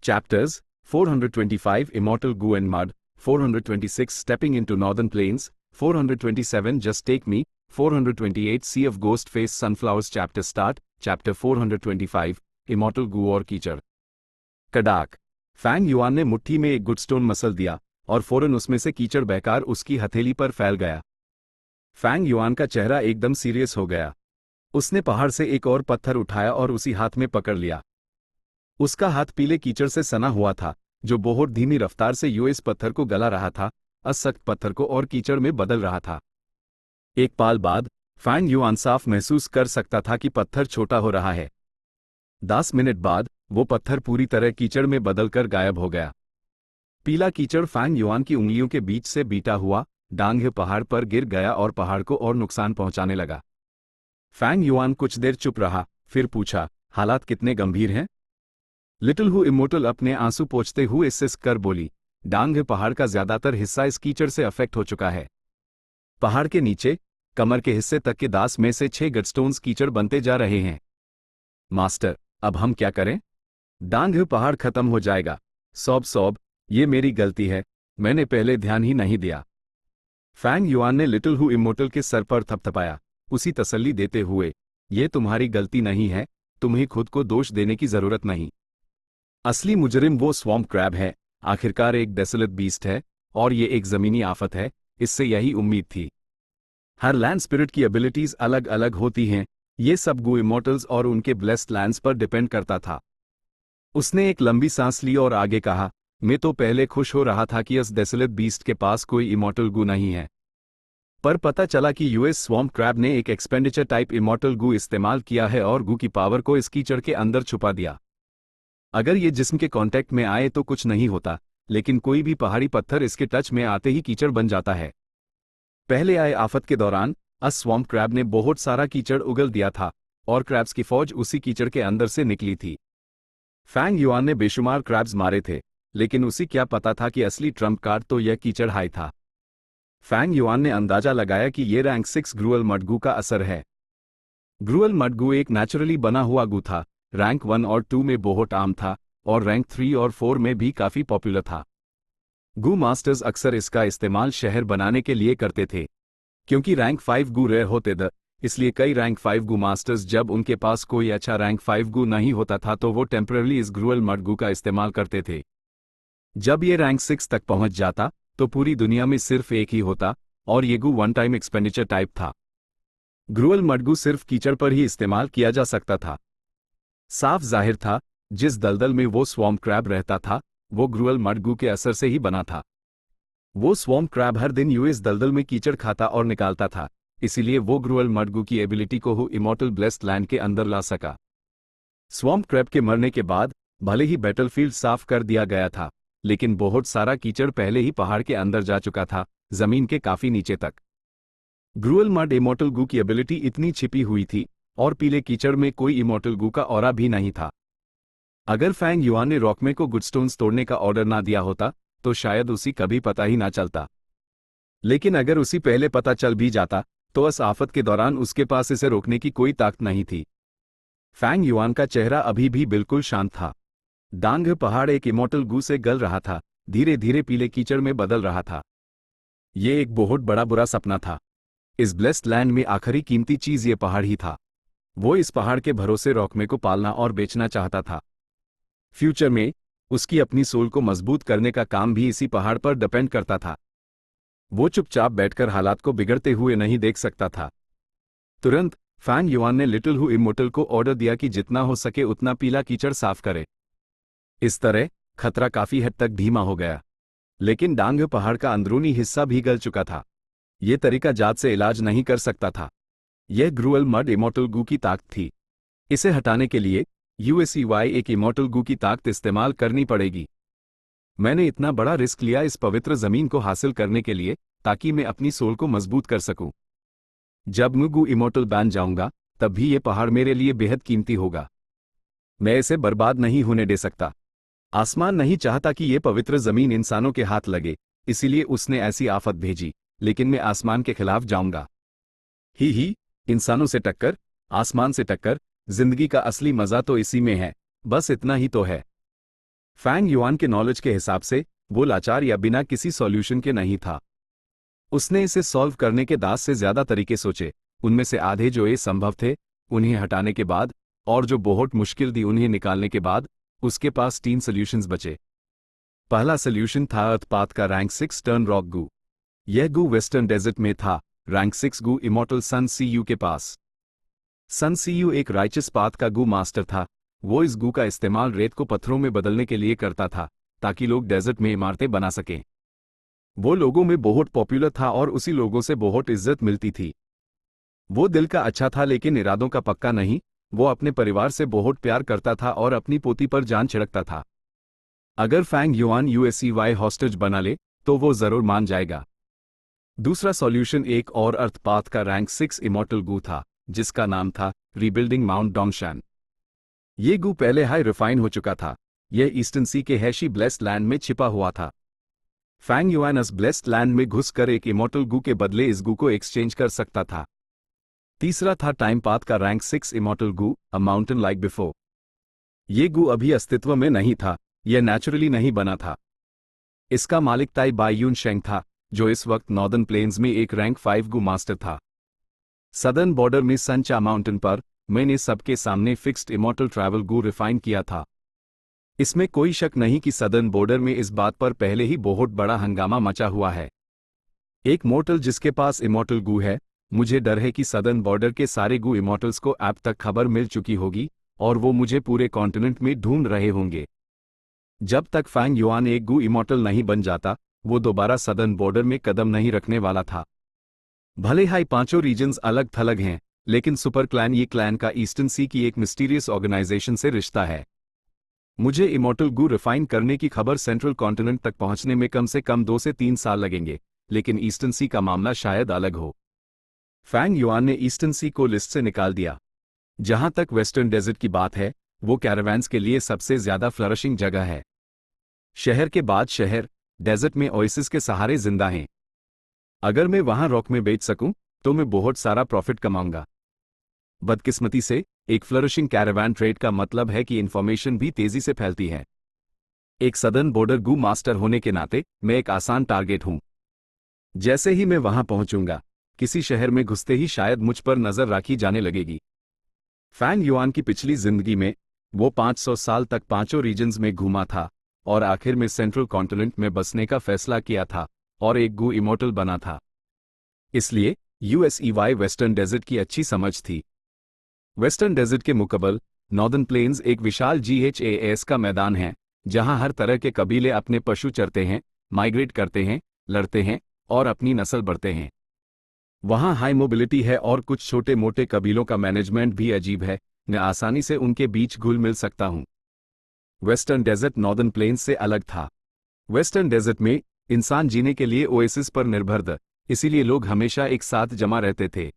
Chapters 425 Immortal Goo and Mud, 426 Stepping into Northern Plains, 427 Just Take Me, 428 Sea of Ghost Face Sunflowers. Chapter Start. Chapter 425 Immortal Goo और कीचड़। कड़ाक। Fang Yuan ने मुट्ठी में एक गुडस्टोन muscle दिया और फौरन उसमें से कीचड़ बहकर उसकी हथेली पर फैल गया। फैंग युआन का चेहरा एकदम सीरियस हो गया। उसने पहाड़ से एक और पत्थर उठाया और उसी हाथ में पकड़ लिया। उसका हाथ पीले कीचड़ से सना हुआ था, जो बहुत धीमी रफ्तार से यूएस पत्थर को गला रहा था, असख्त पत्थर को और कीचड़ में बदल रहा था। एक पाल बाद फैंग युआन साफ महसूस कर सकता था कि पत्थर छोटा हो रहा है। 10 मिनट बाद वो पत्थर पूरी तरह कीचड़ में बदलकर गायब हो गया। पीला कीचड़ फैंग युआन की उंगलियों के बीच से बीता हुआ डांग पहाड़ पर गिर गया और पहाड़ को और नुकसान पहुंचाने लगा। फैंग युआन कुछ देर चुप रहा, फिर पूछा, हालात कितने गंभीर हैं? लिटिल हु इमोर्टल अपने आंसू पोंछते हुए सिसक कर बोली, डांग पहाड़ का ज्यादातर हिस्सा इस कीचड़ से अफेक्ट हो चुका है। पहाड़ के नीचे कमर के हिस्से तक के 10 में से 6 गडस्टोन्स कीचड़ बनते जा रहे हैं। मास्टर, अब हम क्या करें? डांग पहाड़ खत्म हो जाएगा। सॉब, ये मेरी गलती है, मैंने पहले ध्यान ही नहीं दिया। फैंग युआन ने लिटिल हु इमोर्टल के सर पर थपथपाया, उसी तसल्ली देते हुए, ये तुम्हारी गलती नहीं है, तुम्हें खुद को दोष देने की जरूरत नहीं। असली मुजरिम वो स्वॉम्प क्रैब है, आखिरकार एक डेसोलेट बीस्ट है, और ये एक जमीनी आफत है, इससे यही उम्मीद थी। हर लैंड स्पिरिट की एबिलिटीज अलग अलग होती हैं, ये सब गू इमोर्टल्स और उनके ब्लेस्ड लैंड्स पर डिपेंड करता था। उसने एक लंबी सांस ली और आगे कहा, मैं तो पहले खुश हो रहा था कि इस डेसोलेट बीस्ट के पास कोई इमोर्टल गू नहीं है, पर पता चला कि यूएस स्वॉम्प क्रैब ने एक एक्सपेंडिचर टाइप इमोर्टल गू इस्तेमाल किया है और गू की पावर को इस कीचड़ के अंदर छुपा दिया। अगर ये जिस्म के कांटेक्ट में आए तो कुछ नहीं होता, लेकिन कोई भी पहाड़ी पत्थर इसके टच में आते ही कीचड़ बन जाता है। पहले आए आफत के दौरान स्वॉम्प क्रैब ने बहुत सारा कीचड़ उगल दिया था और क्रैब्स की फौज उसी कीचड़ के अंदर से निकली थी। फैंग युआन ने बेशुमार क्रैब्स मारे थे, लेकिन उसे क्या पता था कि असली ट्रम्प कार्ड तो यह कीचड़ हाई था। फैंग युआन ने अंदाजा लगाया कि यह रैंक 6 ग्रुअल मडगू का असर है। ग्रुअल मडगू एक नेचुरली बना हुआ गू था, रैंक 1 और 2 में बहुत आम था और रैंक 3 और 4 में भी काफी पॉपुलर था। गू मास्टर्स अक्सर इसका इस्तेमाल शहर बनाने के लिए करते थे। क्योंकि रैंक 5 गू रेयर होते थे, इसलिए कई रैंक 5 गू मास्टर्स जब उनके पास कोई अच्छा रैंक 5 गू नहीं होता था तो वो टेम्पररी इस ग्रुअल मडगू का इस्तेमाल करते थे। जब ये रैंक 6 तक पहुंच जाता तो पूरी दुनिया में सिर्फ एक ही होता, और ये गू वन टाइम एक्सपेंडिचर टाइप था। ग्रुअल मडगू सिर्फ कीचड़ पर ही इस्तेमाल किया जा सकता था। साफ जाहिर था, जिस दलदल में वो स्वॉम्प क्रैब रहता था वो ग्रुअल मडगू के असर से ही बना था। वो स्वॉम्प क्रैब हर दिन यूएस दलदल में कीचड़ खाता और निकालता था, इसीलिए वो ग्रुअल मडगू की एबिलिटी को हु इमोर्टल ब्लेस्ड लैंड के अंदर ला सका। स्वॉम्प क्रैब के मरने के बाद भले ही बैटलफील्ड साफ कर दिया गया था, लेकिन बहुत सारा कीचड़ पहले ही पहाड़ के अंदर जा चुका था, जमीन के काफी नीचे तक। ग्रुअल मड इमोर्टल गू की एबिलिटी इतनी छिपी हुई थी और पीले कीचड़ में कोई इमोर्टल गू का ऑरा भी नहीं था। अगर फैंग युआन ने रॉकमे को गुडस्टोन्स तोड़ने का ऑर्डर ना दिया होता तो शायद उसी कभी पता ही ना चलता। लेकिन अगर उसी पहले पता चल भी जाता तो इस आफत के दौरान उसके पास इसे रोकने की कोई ताकत नहीं थी। फैंग युआन का चेहरा अभी भी बिल्कुल शांत था। डांग पहाड़ एक इमोर्टल गू से गल रहा था, धीरे धीरे पीले कीचड़ में बदल रहा था। ये एक बहुत बड़ा बुरा सपना था। इस ब्लेस्ड लैंड में आखिरी कीमती चीज ये पहाड़ ही था। वो इस पहाड़ के भरोसे रॉकमे को पालना और बेचना चाहता था। फ्यूचर में उसकी अपनी सोल को मजबूत करने का काम भी इसी पहाड़ पर डिपेंड करता था। वो चुपचाप बैठकर हालात को बिगड़ते हुए नहीं देख सकता था। तुरंत फैंग युआन ने लिटिल हु इमोर्टल को ऑर्डर दिया कि जितना हो सके उतना पीला कीचड़ साफ करे। इस तरह खतरा काफी हद तक धीमा हो गया, लेकिन डांग पहाड़ का अंदरूनी हिस्सा भी गल चुका था। यह तरीका जात से इलाज नहीं कर सकता था। यह ग्रुअल मड इमोर्टल गू की ताकत थी। इसे हटाने के लिए यूएसईवाई एक इमोर्टल गू की ताकत इस्तेमाल करनी पड़ेगी। मैंने इतना बड़ा रिस्क लिया इस पवित्र जमीन को हासिल करने के लिए, ताकि मैं अपनी सोल को मजबूत कर सकूं। जब मैं गू इमोर्टल बन जाऊंगा तब भी यह पहाड़ मेरे लिए बेहद कीमती होगा। मैं इसे बर्बाद नहीं होने दे सकता। आसमान नहीं चाहता कि यह पवित्र जमीन इंसानों के हाथ लगे, इसीलिए उसने ऐसी आफत भेजी, लेकिन मैं आसमान के खिलाफ जाऊंगा। ही इंसानों से टक्कर, आसमान से टक्कर, जिंदगी का असली मजा तो इसी में है, बस इतना ही तो है। फैंग युआन के नॉलेज के हिसाब से वो लाचार या बिना किसी सॉल्यूशन के नहीं था। उसने इसे सॉल्व करने के 10 से ज्यादा तरीके सोचे, उनमें से आधे जो ये संभव थे उन्हें हटाने के बाद, और जो बहुत मुश्किल थी उन्हें निकालने के बाद, उसके पास 3 सॉल्यूशंस बचे। पहला सॉल्यूशन था अर्थ-पाथ का रैंक 6 टर्न रॉक गू। यह गू वेस्टर्न डेजर्ट में था, रैंक 6 गू इमॉर्टल सन सीयू के पास। सन सीयू एक राइचस पाथ का गू मास्टर था। वो इस गू का इस्तेमाल रेत को पत्थरों में बदलने के लिए करता था ताकि लोग डेजर्ट में इमारतें बना सकें। वो लोगों में बहुत पॉपुलर था और उसी लोगों से बहुत इज्जत मिलती थी। वो दिल का अच्छा था लेकिन इरादों का पक्का नहीं। वो अपने परिवार से बहुत प्यार करता था और अपनी पोती पर जान छिड़कता था। अगर फैंग युआन यूएसईवाई हॉस्टेज बना ले तो वो जरूर मान जाएगा। दूसरा सॉल्यूशन एक और अर्थ पाथ का रैंक 6 इमॉर्टल गू था, जिसका नाम था रीबिल्डिंग माउंट डोंगशान। ये गू पहले हाई रिफाइन हो चुका था। यह ईस्टर्न सी के हैशी ब्लेस्ड लैंड में छिपा हुआ था। फैंग युआन इस ब्लेस्ड लैंड में घुसकर एक इमॉर्टल गू के बदले इस गू को एक्सचेंज कर सकता था। तीसरा था टाइम पाथ का rank 6 immortal Gu, a mountain like before. ये गू अभी अस्तित्व में नहीं था, यह नेचुरली नहीं बना था। इसका मालिक ताई बायून शेंग था, जो इस वक्त नॉर्दर्न प्लेन्स में एक रैंक 5 गू मास्टर था। सदर्न बॉर्डर में सनचा माउंटेन पर मैंने सबके सामने फिक्स्ड इमॉर्टल ट्रैवल गू रिफाइन किया था। इसमें कोई शक नहीं कि सदर्न बॉर्डर में इस बात पर पहले ही बहुत बड़ा हंगामा मचा हुआ है। एक मोर्टल जिसके पास इमॉर्टल गू है, मुझे डर है कि सदर्न बॉर्डर के सारे गू इमॉर्टल्स को अब तक खबर मिल चुकी होगी और वो मुझे पूरे कॉन्टिनेंट में ढूंढ रहे होंगे। जब तक फैंग युआन एक गू इमॉर्टल नहीं बन जाता, वो दोबारा सदर्न बॉर्डर में कदम नहीं रखने वाला था। भले ही पांचों रीजन्स अलग थलग हैं, लेकिन सुपर क्लैन ये क्लैन का ईस्टर्न सी की एक मिस्टीरियस ऑर्गेनाइजेशन से रिश्ता है। मुझे इमॉर्टल गू रिफाइन करने की खबर सेंट्रल कॉन्टिनेंट तक पहुंचने में कम से कम 2 से 3 साल लगेंगे, लेकिन ईस्टर्न सी का मामला शायद अलग हो। फैंग युआन ने ईस्टर्न सी को लिस्ट से निकाल दिया। जहां तक वेस्टर्न डेजर्ट की बात है, वो कैरावैन्स के लिए सबसे ज्यादा फ्लरिशिंग जगह है। शहर के बाद शहर डेजर्ट में ओएसिस के सहारे जिंदा हैं। अगर मैं वहां रॉक में बेच सकूं तो मैं बहुत सारा प्रॉफिट कमाऊंगा। बदकिस्मती से एक फ्लरिशिंग कैरावान ट्रेड का मतलब है कि इंफॉर्मेशन भी तेजी से फैलती है। एक सदर्न बॉर्डर गू मास्टर होने के नाते मैं एक आसान टारगेट हूं। जैसे ही मैं वहां पहुंचूंगा, किसी शहर में घुसते ही शायद मुझ पर नजर रखी जाने लगेगी। फैंग युआन की पिछली जिंदगी में वो 500 साल तक पांचों रीजन्स में घूमा था और आखिर में सेंट्रल कॉन्टिनेंट में बसने का फैसला किया था और एक गू इमॉर्टल बना था। इसलिए यूएसईवाई वेस्टर्न डेजर्ट की अच्छी समझ थी। वेस्टर्न डेजर्ट के मुकाबले नॉर्दर्न प्लेन्स एक विशाल GHAS का मैदान है, जहां हर तरह के कबीले अपने पशु चरते हैं, माइग्रेट करते हैं, लड़ते हैं और अपनी नस्ल बढ़ते हैं। वहां हाई मोबिलिटी है और कुछ छोटे मोटे कबीलों का मैनेजमेंट भी अजीब है। मैं आसानी से उनके बीच घुल मिल सकता हूं। वेस्टर्न डेजर्ट नॉर्दर्न प्लेन्स से अलग था। वेस्टर्न डेजर्ट में इंसान जीने के लिए ओएसिस पर निर्भर थे, इसीलिए लोग हमेशा एक साथ जमा रहते थे।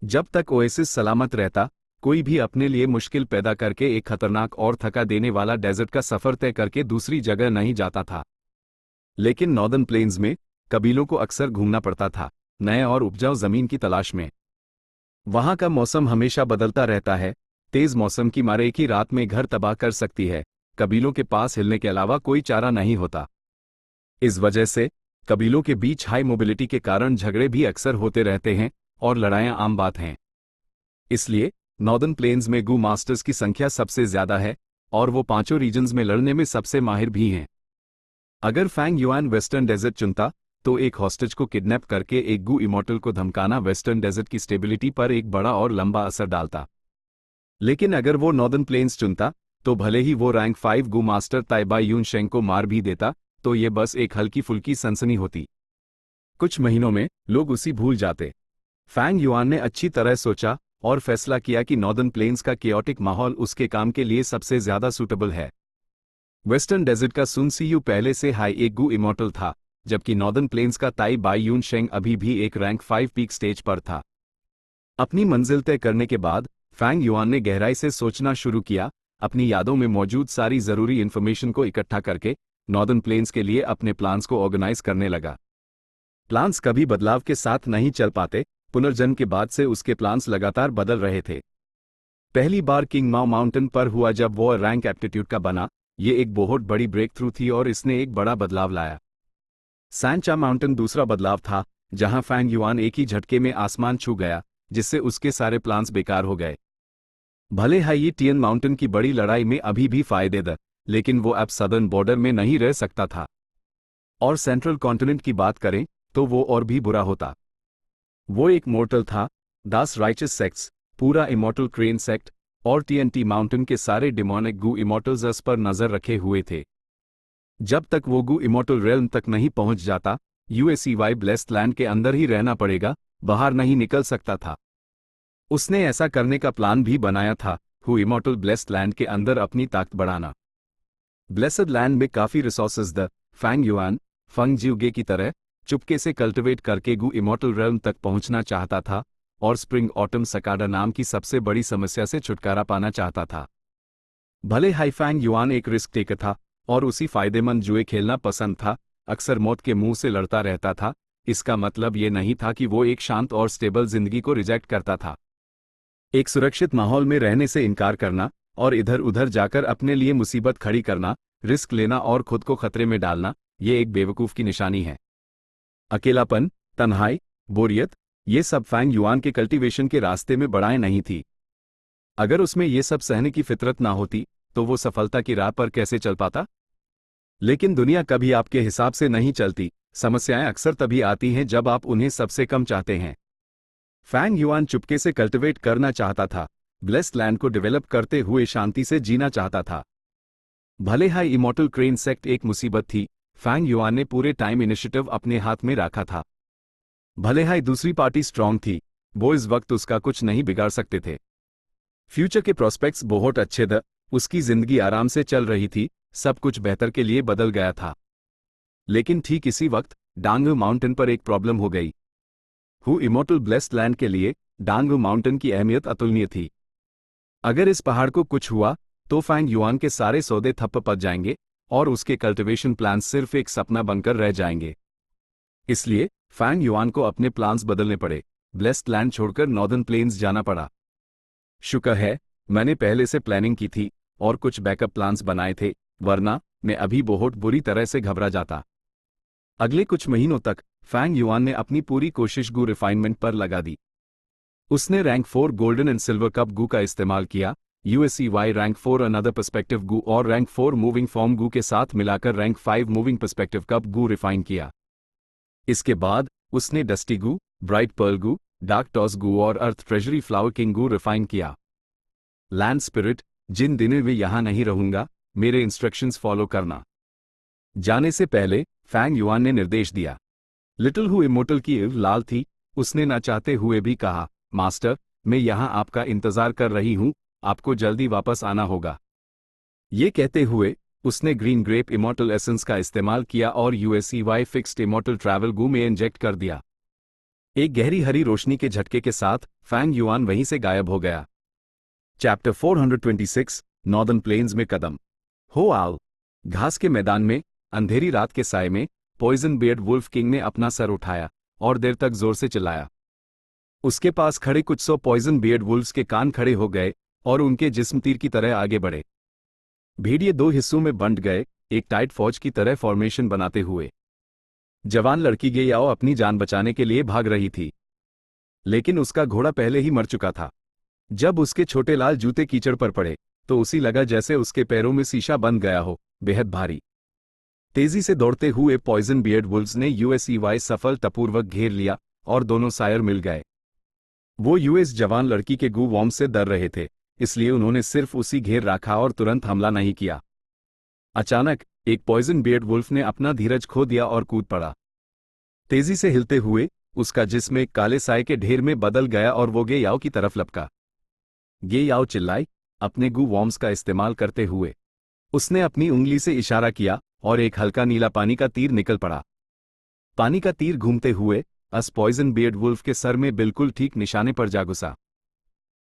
जब तक ओएसिस सलामत रहता, कोई भी अपने लिए मुश्किल पैदा करके एक खतरनाक और थका देने वाला डेजर्ट का सफर तय करके दूसरी जगह नहीं जाता था। लेकिन नॉर्दर्न प्लेन्स में कबीलों को अक्सर घूमना पड़ता था, नए और उपजाऊ जमीन की तलाश में। वहां का मौसम हमेशा बदलता रहता है। तेज मौसम की मारे एक ही रात में घर तबाह कर सकती है। कबीलों के पास हिलने के अलावा कोई चारा नहीं होता। इस वजह से कबीलों के बीच हाई मोबिलिटी के कारण झगड़े भी अक्सर होते रहते हैं और लड़ाइयां आम बात हैं। इसलिए नॉर्दर्न प्लेन्स में गू मास्टर्स की संख्या सबसे ज्यादा है और वो पांचों रीजन्स में लड़ने में सबसे माहिर भी हैं। अगर फैंग युआन वेस्टर्न डेजर्ट चुनता तो एक हॉस्टेज को किडनैप करके एक गू इमॉर्टल को धमकाना वेस्टर्न डेजर्ट की स्टेबिलिटी पर एक बड़ा और लंबा असर डालता। लेकिन अगर वो नॉर्दर्न प्लेन्स चुनता तो भले ही वो रैंक 5 गू मास्टर ताई बायून शेंग को मार भी देता, तो ये बस एक हल्की फुल्की सनसनी होती। कुछ महीनों में लोग उसी भूल जाते। फैंग युआन ने अच्छी तरह सोचा और फैसला किया कि नॉर्दर्न प्लेन्स का केओटिक माहौल उसके काम के लिए सबसे ज्यादा सूटेबल है। वेस्टर्न डेजर्ट का सुन सीयू पहले से हाई एक गू इमॉर्टल था, जबकि नॉर्दर्न प्लेन्स का ताई बायून शेंग अभी भी एक रैंक 5 पीक स्टेज पर था। अपनी मंजिल तय करने के बाद फैंग युआन ने गहराई से सोचना शुरू किया। अपनी यादों में मौजूद सारी जरूरी इंफॉर्मेशन को इकट्ठा करके नॉर्दर्न प्लेन्स के लिए अपने प्लान्स को ऑर्गेनाइज करने लगा। प्लान्स कभी बदलाव के साथ नहीं चल पाते। पुनर्जन्म के बाद से उसके प्लान्स लगातार बदल रहे थे। पहली बार किंग माओ माउंटेन पर हुआ जब वो रैंक एप्टीट्यूड का बना, ये एक बहुत बड़ी ब्रेक थ्रू थी और इसने एक बड़ा बदलाव लाया। सैनचा माउंटेन दूसरा बदलाव था, जहां फैंग युआन एक ही झटके में आसमान छू गया, जिससे उसके सारे प्लान्स बेकार हो गए। भले हाईटियन माउंटेन की बड़ी लड़ाई में अभी भी फायदेमंद, लेकिन वो अब सदर्न बॉर्डर में नहीं रह सकता था। और सेंट्रल कॉन्टिनेंट की बात करें तो वो और भी बुरा होता। वो एक मोर्टल था, दास राइचस सेक्ट्स, पूरा इमॉर्टल क्रेन सेक्ट और टीएनटी माउंटेन के सारे डिमोनिक गू इमॉर्टल्स पर नजर रखे हुए थे। जब तक वो गू इमॉर्टल रेल्म तक नहीं पहुंच जाता, यूएसईवाई ब्लेस्ड लैंड के अंदर ही रहना पड़ेगा, बाहर नहीं निकल सकता था। उसने ऐसा करने का प्लान भी बनाया था, हु इमॉर्टल ब्लेस्ड लैंड के अंदर अपनी ताकत बढ़ाना। ब्लेसड लैंड में काफी रिसोर्सेज द फैंग युआन फंग जिउगे की तरह चुपके से कल्टिवेट करके गू इमॉर्टल रेल्म तक पहुंचना चाहता था और स्प्रिंग ऑटम सकाडा नाम की सबसे बड़ी समस्या से छुटकारा पाना चाहता था। भले हाईफैंग युआन एक रिस्क टेकर था और उसी फायदेमंद जुए खेलना पसंद था, अक्सर मौत के मुंह से लड़ता रहता था, इसका मतलब ये नहीं था कि वो एक शांत और स्टेबल जिंदगी को रिजेक्ट करता था। एक सुरक्षित माहौल में रहने से इनकार करना और इधर उधर जाकर अपने लिए मुसीबत खड़ी करना, रिस्क लेना और खुद को खतरे में डालना, ये एक बेवकूफ की निशानी है। अकेलापन, तन्हाई, बोरियत, ये सब फैंग युआन के कल्टीवेशन के रास्ते में बढ़ाएं नहीं थी। अगर उसमें ये सब सहने की फितरत ना होती तो वो सफलता की राह पर कैसे चल पाता? लेकिन दुनिया कभी आपके हिसाब से नहीं चलती, समस्याएं अक्सर तभी आती हैं जब आप उन्हें सबसे कम चाहते हैं। फैंग युआन चुपके से कल्टिवेट करना चाहता था, ब्लेस्ड लैंड को डेवलप करते हुए शांति से जीना चाहता था। भले हाई इमॉर्टल क्रेन सेक्ट एक मुसीबत थी, फैंग युआन ने पूरे टाइम इनिशिएटिव अपने हाथ में रखा था। भले हाई दूसरी पार्टी स्ट्रांग थी, वो इस वक्त उसका कुछ नहीं बिगाड़ सकते थे। फ्यूचर के प्रोस्पेक्ट्स बहुत अच्छे थे, उसकी जिंदगी आराम से चल रही थी, सब कुछ बेहतर के लिए बदल गया था। लेकिन ठीक इसी वक्त डांगू माउंटेन पर एक प्रॉब्लम हो गई। हु इमॉर्टल ब्लेस्ड लैंड के लिए डांगू माउंटेन की अहमियत अतुलनीय थी। अगर इस पहाड़ को कुछ हुआ तो फैंग युआन के सारे सौदे ठप्प पड़ जाएंगे और उसके कल्टीवेशन प्लान्स सिर्फ एक सपना बनकर रह जाएंगे। इसलिए फैंग युआन को अपने प्लान्स बदलने पड़े, ब्लेस्ड लैंड छोड़कर नॉर्दर्न प्लेन्स जाना पड़ा। शुक्र है मैंने पहले से प्लानिंग की थी और कुछ बैकअप प्लान्स बनाए थे, वरना मैं अभी बहुत बुरी तरह से घबरा जाता। अगले कुछ महीनों तक फैंग युआन ने अपनी पूरी कोशिश गू रिफाइनमेंट पर लगा दी। उसने rank 4 golden and silver cup Gu का इस्तेमाल किया, यूएसईवाई रैंक 4 अनदर पर्सपेक्टिव गू और रैंक 4 मूविंग फॉर्म गू के साथ मिलाकर rank 5 moving perspective cup Gu refine किया। इसके बाद उसने dusty Gu, bright pearl Gu, dark toss Gu और earth treasury flower king Gu refine किया। लैंड स्पिरिट, जिन दिनों में यहां नहीं रहूंगा, मेरे इंस्ट्रक्शंस फॉलो करना। जाने से पहले फैंग युआन ने निर्देश दिया। लिटिल हु इमोर्टल की इव लाल थी, उसने न चाहते हुए भी कहा, मास्टर, मैं यहां आपका इंतजार कर रही हूं, आपको जल्दी वापस आना होगा। ये कहते हुए उसने ग्रीन ग्रेप इमॉर्टल एसेंस का इस्तेमाल किया और यूएसईवाई फिक्स्ड इमॉर्टल ट्रैवल गू में इंजेक्ट कर दिया। एक गहरी हरी रोशनी के झटके के साथ फैंग युआन वहीं से गायब हो गया। चैप्टर 426 नॉर्दर्न प्लेन्स में कदम। हो आओ। घास के मैदान में अंधेरी रात के साए में पॉइजन बियर्ड वुल्फ किंग ने अपना सर उठाया और देर तक जोर से चिल्लाया। उसके पास खड़े कुछ 100 पॉइजन बियर्ड वुल्फ्स के कान खड़े हो गए और उनके जिस्म तीर की तरह आगे बढ़े। भेड़िए दो हिस्सों में बंट गए, एक टाइट फौज की तरह फॉर्मेशन बनाते हुए। जवान लड़की गेयाओ अपनी जान बचाने के लिए भाग रही थी, लेकिन उसका घोड़ा पहले ही मर चुका था। जब उसके छोटे लाल जूते कीचड़ पर पड़े तो उसी लगा जैसे उसके पैरों में शीशा बंध गया हो, बेहद भारी। तेजी से दौड़ते हुए पॉइजन बियर्ड वुल्फ्स ने यूएसईवाई सफलतापूर्वक घेर लिया और दोनों सायर मिल गए। वो यूएस जवान लड़की के गू वॉर्म से डर रहे थे, इसलिए उन्होंने सिर्फ उसी घेर रखा और तुरंत हमला नहीं किया। अचानक एक पॉइजन बियर्ड वुल्फ ने अपना धीरज खो दिया और कूद पड़ा। तेजी से हिलते हुए उसका जिस्म एक काले साए के ढेर में बदल गया और वो गेयाओ की तरफ लपका। गेयाओ चिल्लाई, अपने गू वॉर्म्स का इस्तेमाल करते हुए। उसने अपनी उंगली से इशारा किया और एक हल्का नीला पानी का तीर निकल पड़ा। पानी का तीर घूमते हुए अस पॉइजन बियर्ड वुल्फ के सर में बिल्कुल ठीक निशाने पर जा घुसा।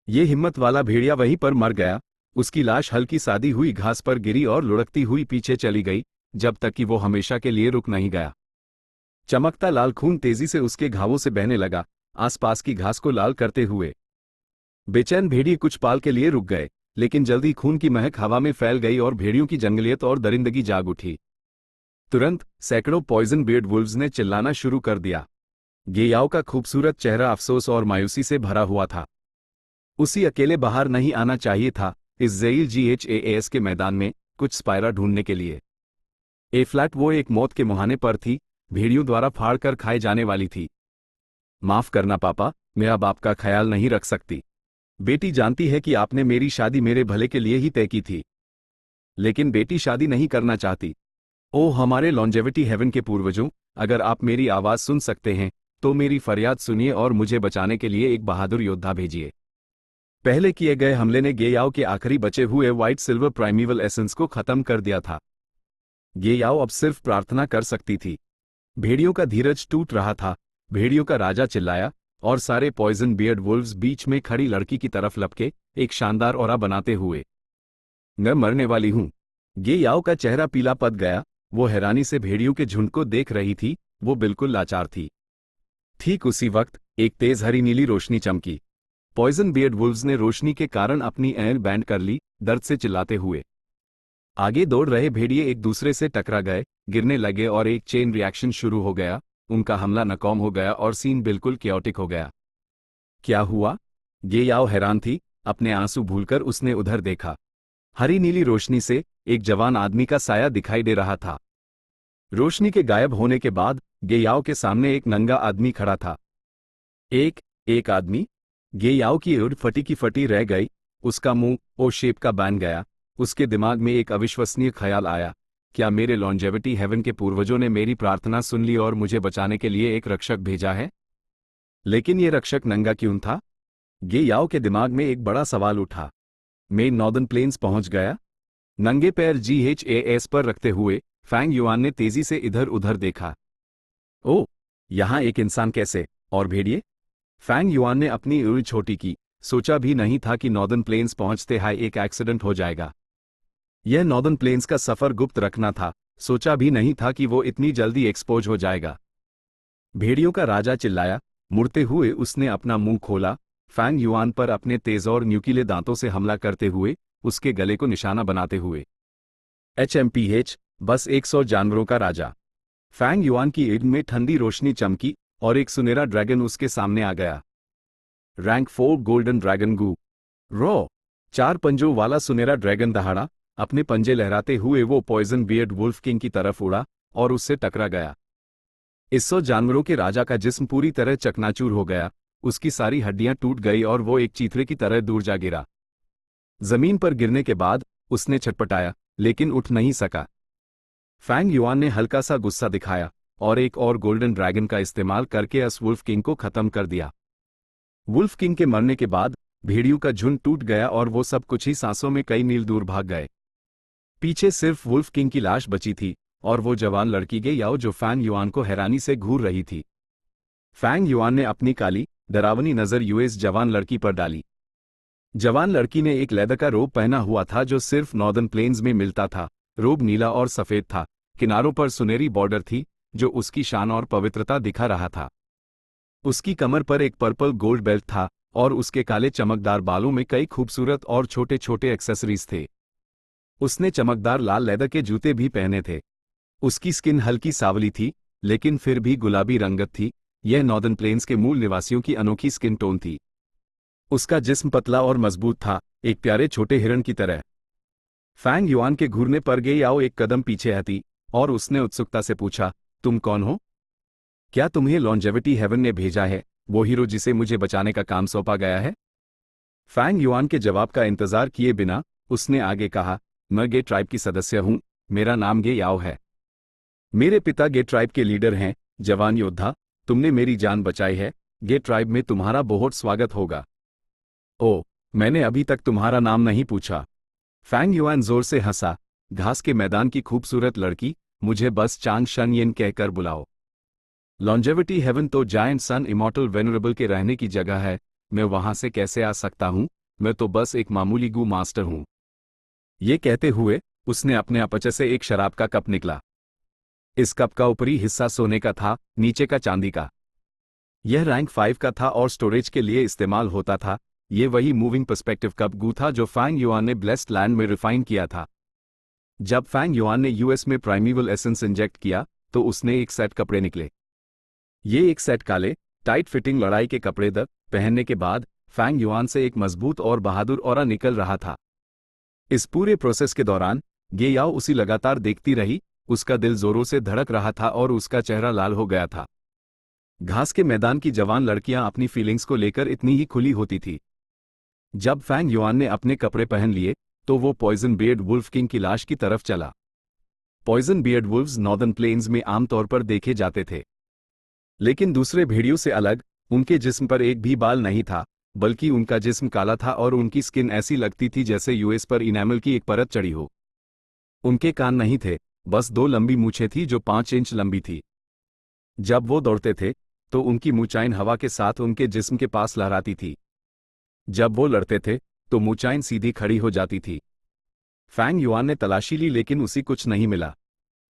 ये हिम्मत वाला भेड़िया वहीं पर मर गया। उसकी लाश हल्की सादी हुई घास पर गिरी और लुढ़कती हुई पीछे चली गई, जब तक कि वो हमेशा के लिए रुक नहीं गया। चमकता लाल खून तेजी से उसके घावों से बहने लगा, आसपास की घास को लाल करते हुए। बेचैन भेड़िए कुछ पाल के लिए रुक गए, लेकिन जल्दी खून की महक हवा में फैल गई और भेड़ियों की जंगलियत और दरिंदगी जाग उठी। तुरंत सैकड़ों पॉइजन बियर्ड वुल्व्स ने चिल्लाना शुरू कर दिया। गेयाओ का खूबसूरत चेहरा अफसोस और मायूसी से भरा हुआ था। उसी अकेले बाहर नहीं आना चाहिए था इस ज़ेइल GHAAS के मैदान में कुछ स्पायरा ढूंढने के लिए। ए फ्लैट वो एक मौत के मुहाने पर थी, भेड़ियों द्वारा फाड़ कर खाए जाने वाली थी। माफ करना पापा, मैं अब आपका ख्याल नहीं रख सकती। बेटी जानती है कि आपने मेरी शादी मेरे भले के लिए ही तय की थी। लेकिन बेटी शादी नहीं करना चाहती। ओह हमारे लॉन्जेविटी हेवन के पूर्वजों, अगर आप मेरी आवाज़ सुन सकते हैं तो मेरी फरियाद सुनिए और मुझे बचाने के लिए एक बहादुर योद्धा भेजिए। पहले किए गए हमले ने गेयाओ के आखिरी बचे हुए व्हाइट सिल्वर प्राइमीवल एसेंस को खत्म कर दिया था। गेयाओ अब सिर्फ प्रार्थना कर सकती थी। भेड़ियों का धीरज टूट रहा था। भेड़ियों का राजा चिल्लाया और सारे पॉइजन बियर्ड वुल्व्स बीच में खड़ी लड़की की तरफ लपके एक शानदार ऑरा बनाते हुए। मैं मरने वाली हूं। गेयाओ का चेहरा पीला पड़ गया। वो हैरानी से भेड़ियों के झुंड को देख रही थी। वो बिल्कुल लाचार थी। ठीक उसी वक्त एक तेज हरी नीली रोशनी चमकी। पॉइजन बियर्ड वुल्व्स ने रोशनी के कारण अपनी ऐन बैंड कर ली, दर्द से चिल्लाते हुए। आगे दौड़ रहे भेड़िए एक दूसरे से टकरा गए, गिरने लगे और एक चेन रिएक्शन शुरू हो गया। उनका हमला नाकाम हो गया और सीन बिल्कुल क्योटिक हो गया। क्या हुआ? गेयाओ हैरान थी। अपने आंसू भूलकर उसने उधर देखा। हरी नीली रोशनी से एक जवान आदमी का साया दिखाई दे रहा था। रोशनी के गायब होने के बाद गेयाओ के सामने एक नंगा आदमी खड़ा था। एक आदमी? गेयाओ की उड़ फटी की फटी रह गई। उसका मुंह ओ शेप का बन गया। उसके दिमाग में एक अविश्वसनीय ख्याल आया। क्या मेरे लॉन्जेविटी हेवन के पूर्वजों ने मेरी प्रार्थना सुन ली और मुझे बचाने के लिए एक रक्षक भेजा है? लेकिन ये रक्षक नंगा क्यों था? गेयाओ के दिमाग में एक बड़ा सवाल उठा। मैं नॉर्दर्न प्लेन्स पहुंच गया। नंगे पैर GHAS पर रखते हुए फैंग युआन ने तेजी से इधर उधर देखा। ओह, यहां एक इंसान कैसे? और भेड़िए? फैंग युआन ने अपनी उंगली छोटी की। सोचा भी नहीं था कि नॉर्दर्न प्लेन्स पहुंचते ही एक एक्सीडेंट हो जाएगा। यह नॉर्दर्न प्लेन्स का सफर गुप्त रखना था। सोचा भी नहीं था कि वो इतनी जल्दी एक्सपोज हो जाएगा। भेड़ियों का राजा चिल्लाया। मुड़ते हुए उसने अपना मुंह खोला, फैंग युआन पर अपने तेज और न्यूकीले दांतों से हमला करते हुए, उसके गले को निशाना बनाते हुए। HMPH, बस 100 जानवरों का राजा। फैंग युआन की ईद में ठंडी रोशनी चमकी और एक सुनहरा ड्रैगन उसके सामने आ गया। रैंक 4 गोल्डन ड्रैगन गू रॉ। 4 पंजों वाला सुनहरा ड्रैगन दहाड़ा। अपने पंजे लहराते हुए वो पॉइजन बियर्ड वुल्फ किंग की तरफ उड़ा और उससे टकरा गया। इस 100 जानवरों के राजा का जिस्म पूरी तरह चकनाचूर हो गया। उसकी सारी हड्डियां टूट गई और वो एक चीथड़े की तरह दूर जा गिरा। जमीन पर गिरने के बाद उसने छटपटाया, लेकिन उठ नहीं सका। फैंग युआन ने हल्का सा गुस्सा दिखाया और एक और गोल्डन ड्रैगन का इस्तेमाल करके अस वुल्फ किंग को खत्म कर दिया। वुल्फ किंग के मरने के बाद भेड़ियों का झुंड टूट गया और वो सब कुछ ही सांसों में कई मील दूर भाग गए। पीछे सिर्फ वुल्फ किंग की लाश बची थी और वो जवान लड़की गेयाओ जो फैंग युआन को हैरानी से घूर रही थी। फैंग युआन ने अपनी काली, डरावनी नज़र यूएस जवान लड़की पर डाली। जवान लड़की ने एक लेदर का रोब पहना हुआ था जो सिर्फ नॉर्दर्न प्लेन्स में मिलता था। रोब नीला और सफ़ेद था। किनारों पर सुनहरी बॉर्डर थी जो उसकी शान और पवित्रता दिखा रहा था। उसकी कमर पर एक पर्पल गोल्ड बेल्ट था और उसके काले चमकदार बालों में कई खूबसूरत और छोटे छोटे एक्सेसरीज थे। उसने चमकदार लाल लेदर के जूते भी पहने थे। उसकी स्किन हल्की सांवली थी, लेकिन फिर भी गुलाबी रंगत थी। यह नॉर्दर्न प्लेन्स के मूल निवासियों की अनोखी स्किन टोन थी। उसका जिस्म पतला और मजबूत था, एक प्यारे छोटे हिरण की तरह। फैंग युआन के घूरने पर गेयाओ एक कदम पीछे हटी और उसने उत्सुकता से पूछा, तुम कौन हो? क्या तुम्हें लॉन्जेविटी हेवन ने भेजा है, वो हीरो जिसे मुझे बचाने का काम सौंपा गया है? फैंग युआन के जवाब का इंतजार किए बिना उसने आगे कहा, मैं गे ट्राइब की सदस्य हूं। मेरा नाम गेयाओ है। मेरे पिता गे ट्राइब के लीडर हैं। जवान योद्धा, तुमने मेरी जान बचाई है। गे ट्राइब में तुम्हारा बहुत स्वागत होगा। ओह, मैंने अभी तक तुम्हारा नाम नहीं पूछा। फैंग युआन जोर से हंसा। घास के मैदान की खूबसूरत लड़की, मुझे बस चांग शन येन कहकर बुलाओ। लॉन्जेविटी हेवन तो जायंट सन इमॉर्टल वेनरेबल के रहने की जगह है। मैं वहां से कैसे आ सकता हूं? मैं तो बस एक मामूली गू मास्टर हूं। ये कहते हुए उसने अपने अपचे से एक शराब का कप निकला। इस कप का ऊपरी हिस्सा सोने का था, नीचे का चांदी का। यह रैंक 5 का था और स्टोरेज के लिए इस्तेमाल होता था। ये वही मूविंग पर्सपेक्टिव कप गू था जो फैंग युआन ने ब्लेस्ड लैंड में रिफाइन किया था। जब फैंग युआन ने यूएस में प्राइमेवल एसेंस इंजेक्ट किया तो उसने एक सेट कपड़े निकले। ये एक सेट काले टाइट फिटिंग लड़ाई के कपड़े पहनने के बाद फैंग युआन से एक मजबूत और बहादुर ऑरा निकल रहा था। इस पूरे प्रोसेस के दौरान गे याओ उसी लगातार देखती रही, उसका दिल जोरों से धड़क रहा था और उसका चेहरा लाल हो गया था। घास के मैदान की जवान लड़कियां अपनी फीलिंग्स को लेकर इतनी ही खुली होती थी। जब फैंग युआन ने अपने कपड़े पहन लिए तो वो पॉइजन बियर्ड वुल्फ किंग की लाश की तरफ चला। Poison beard wolves northern plains में आमतौर पर देखे जाते थे, लेकिन दूसरे भेड़ियों से अलग उनके जिस्म पर एक भी बाल नहीं था, बल्कि उनका जिस्म काला था और उनकी स्किन ऐसी लगती थी जैसे यूएस पर इनामल की एक परत चढ़ी हो। उनके कान नहीं थे, बस 2 लंबी मूछें थी जो 5 इंच लंबी थी। जब वो दौड़ते थे तो उनकी मूंछाएं हवा के साथ उनके जिस्म के पास लहराती थी। जब वो लड़ते थे तो मूंछाएं सीधी खड़ी हो जाती थी। फैंग युआन ने तलाशी ली लेकिन उसी कुछ नहीं मिला।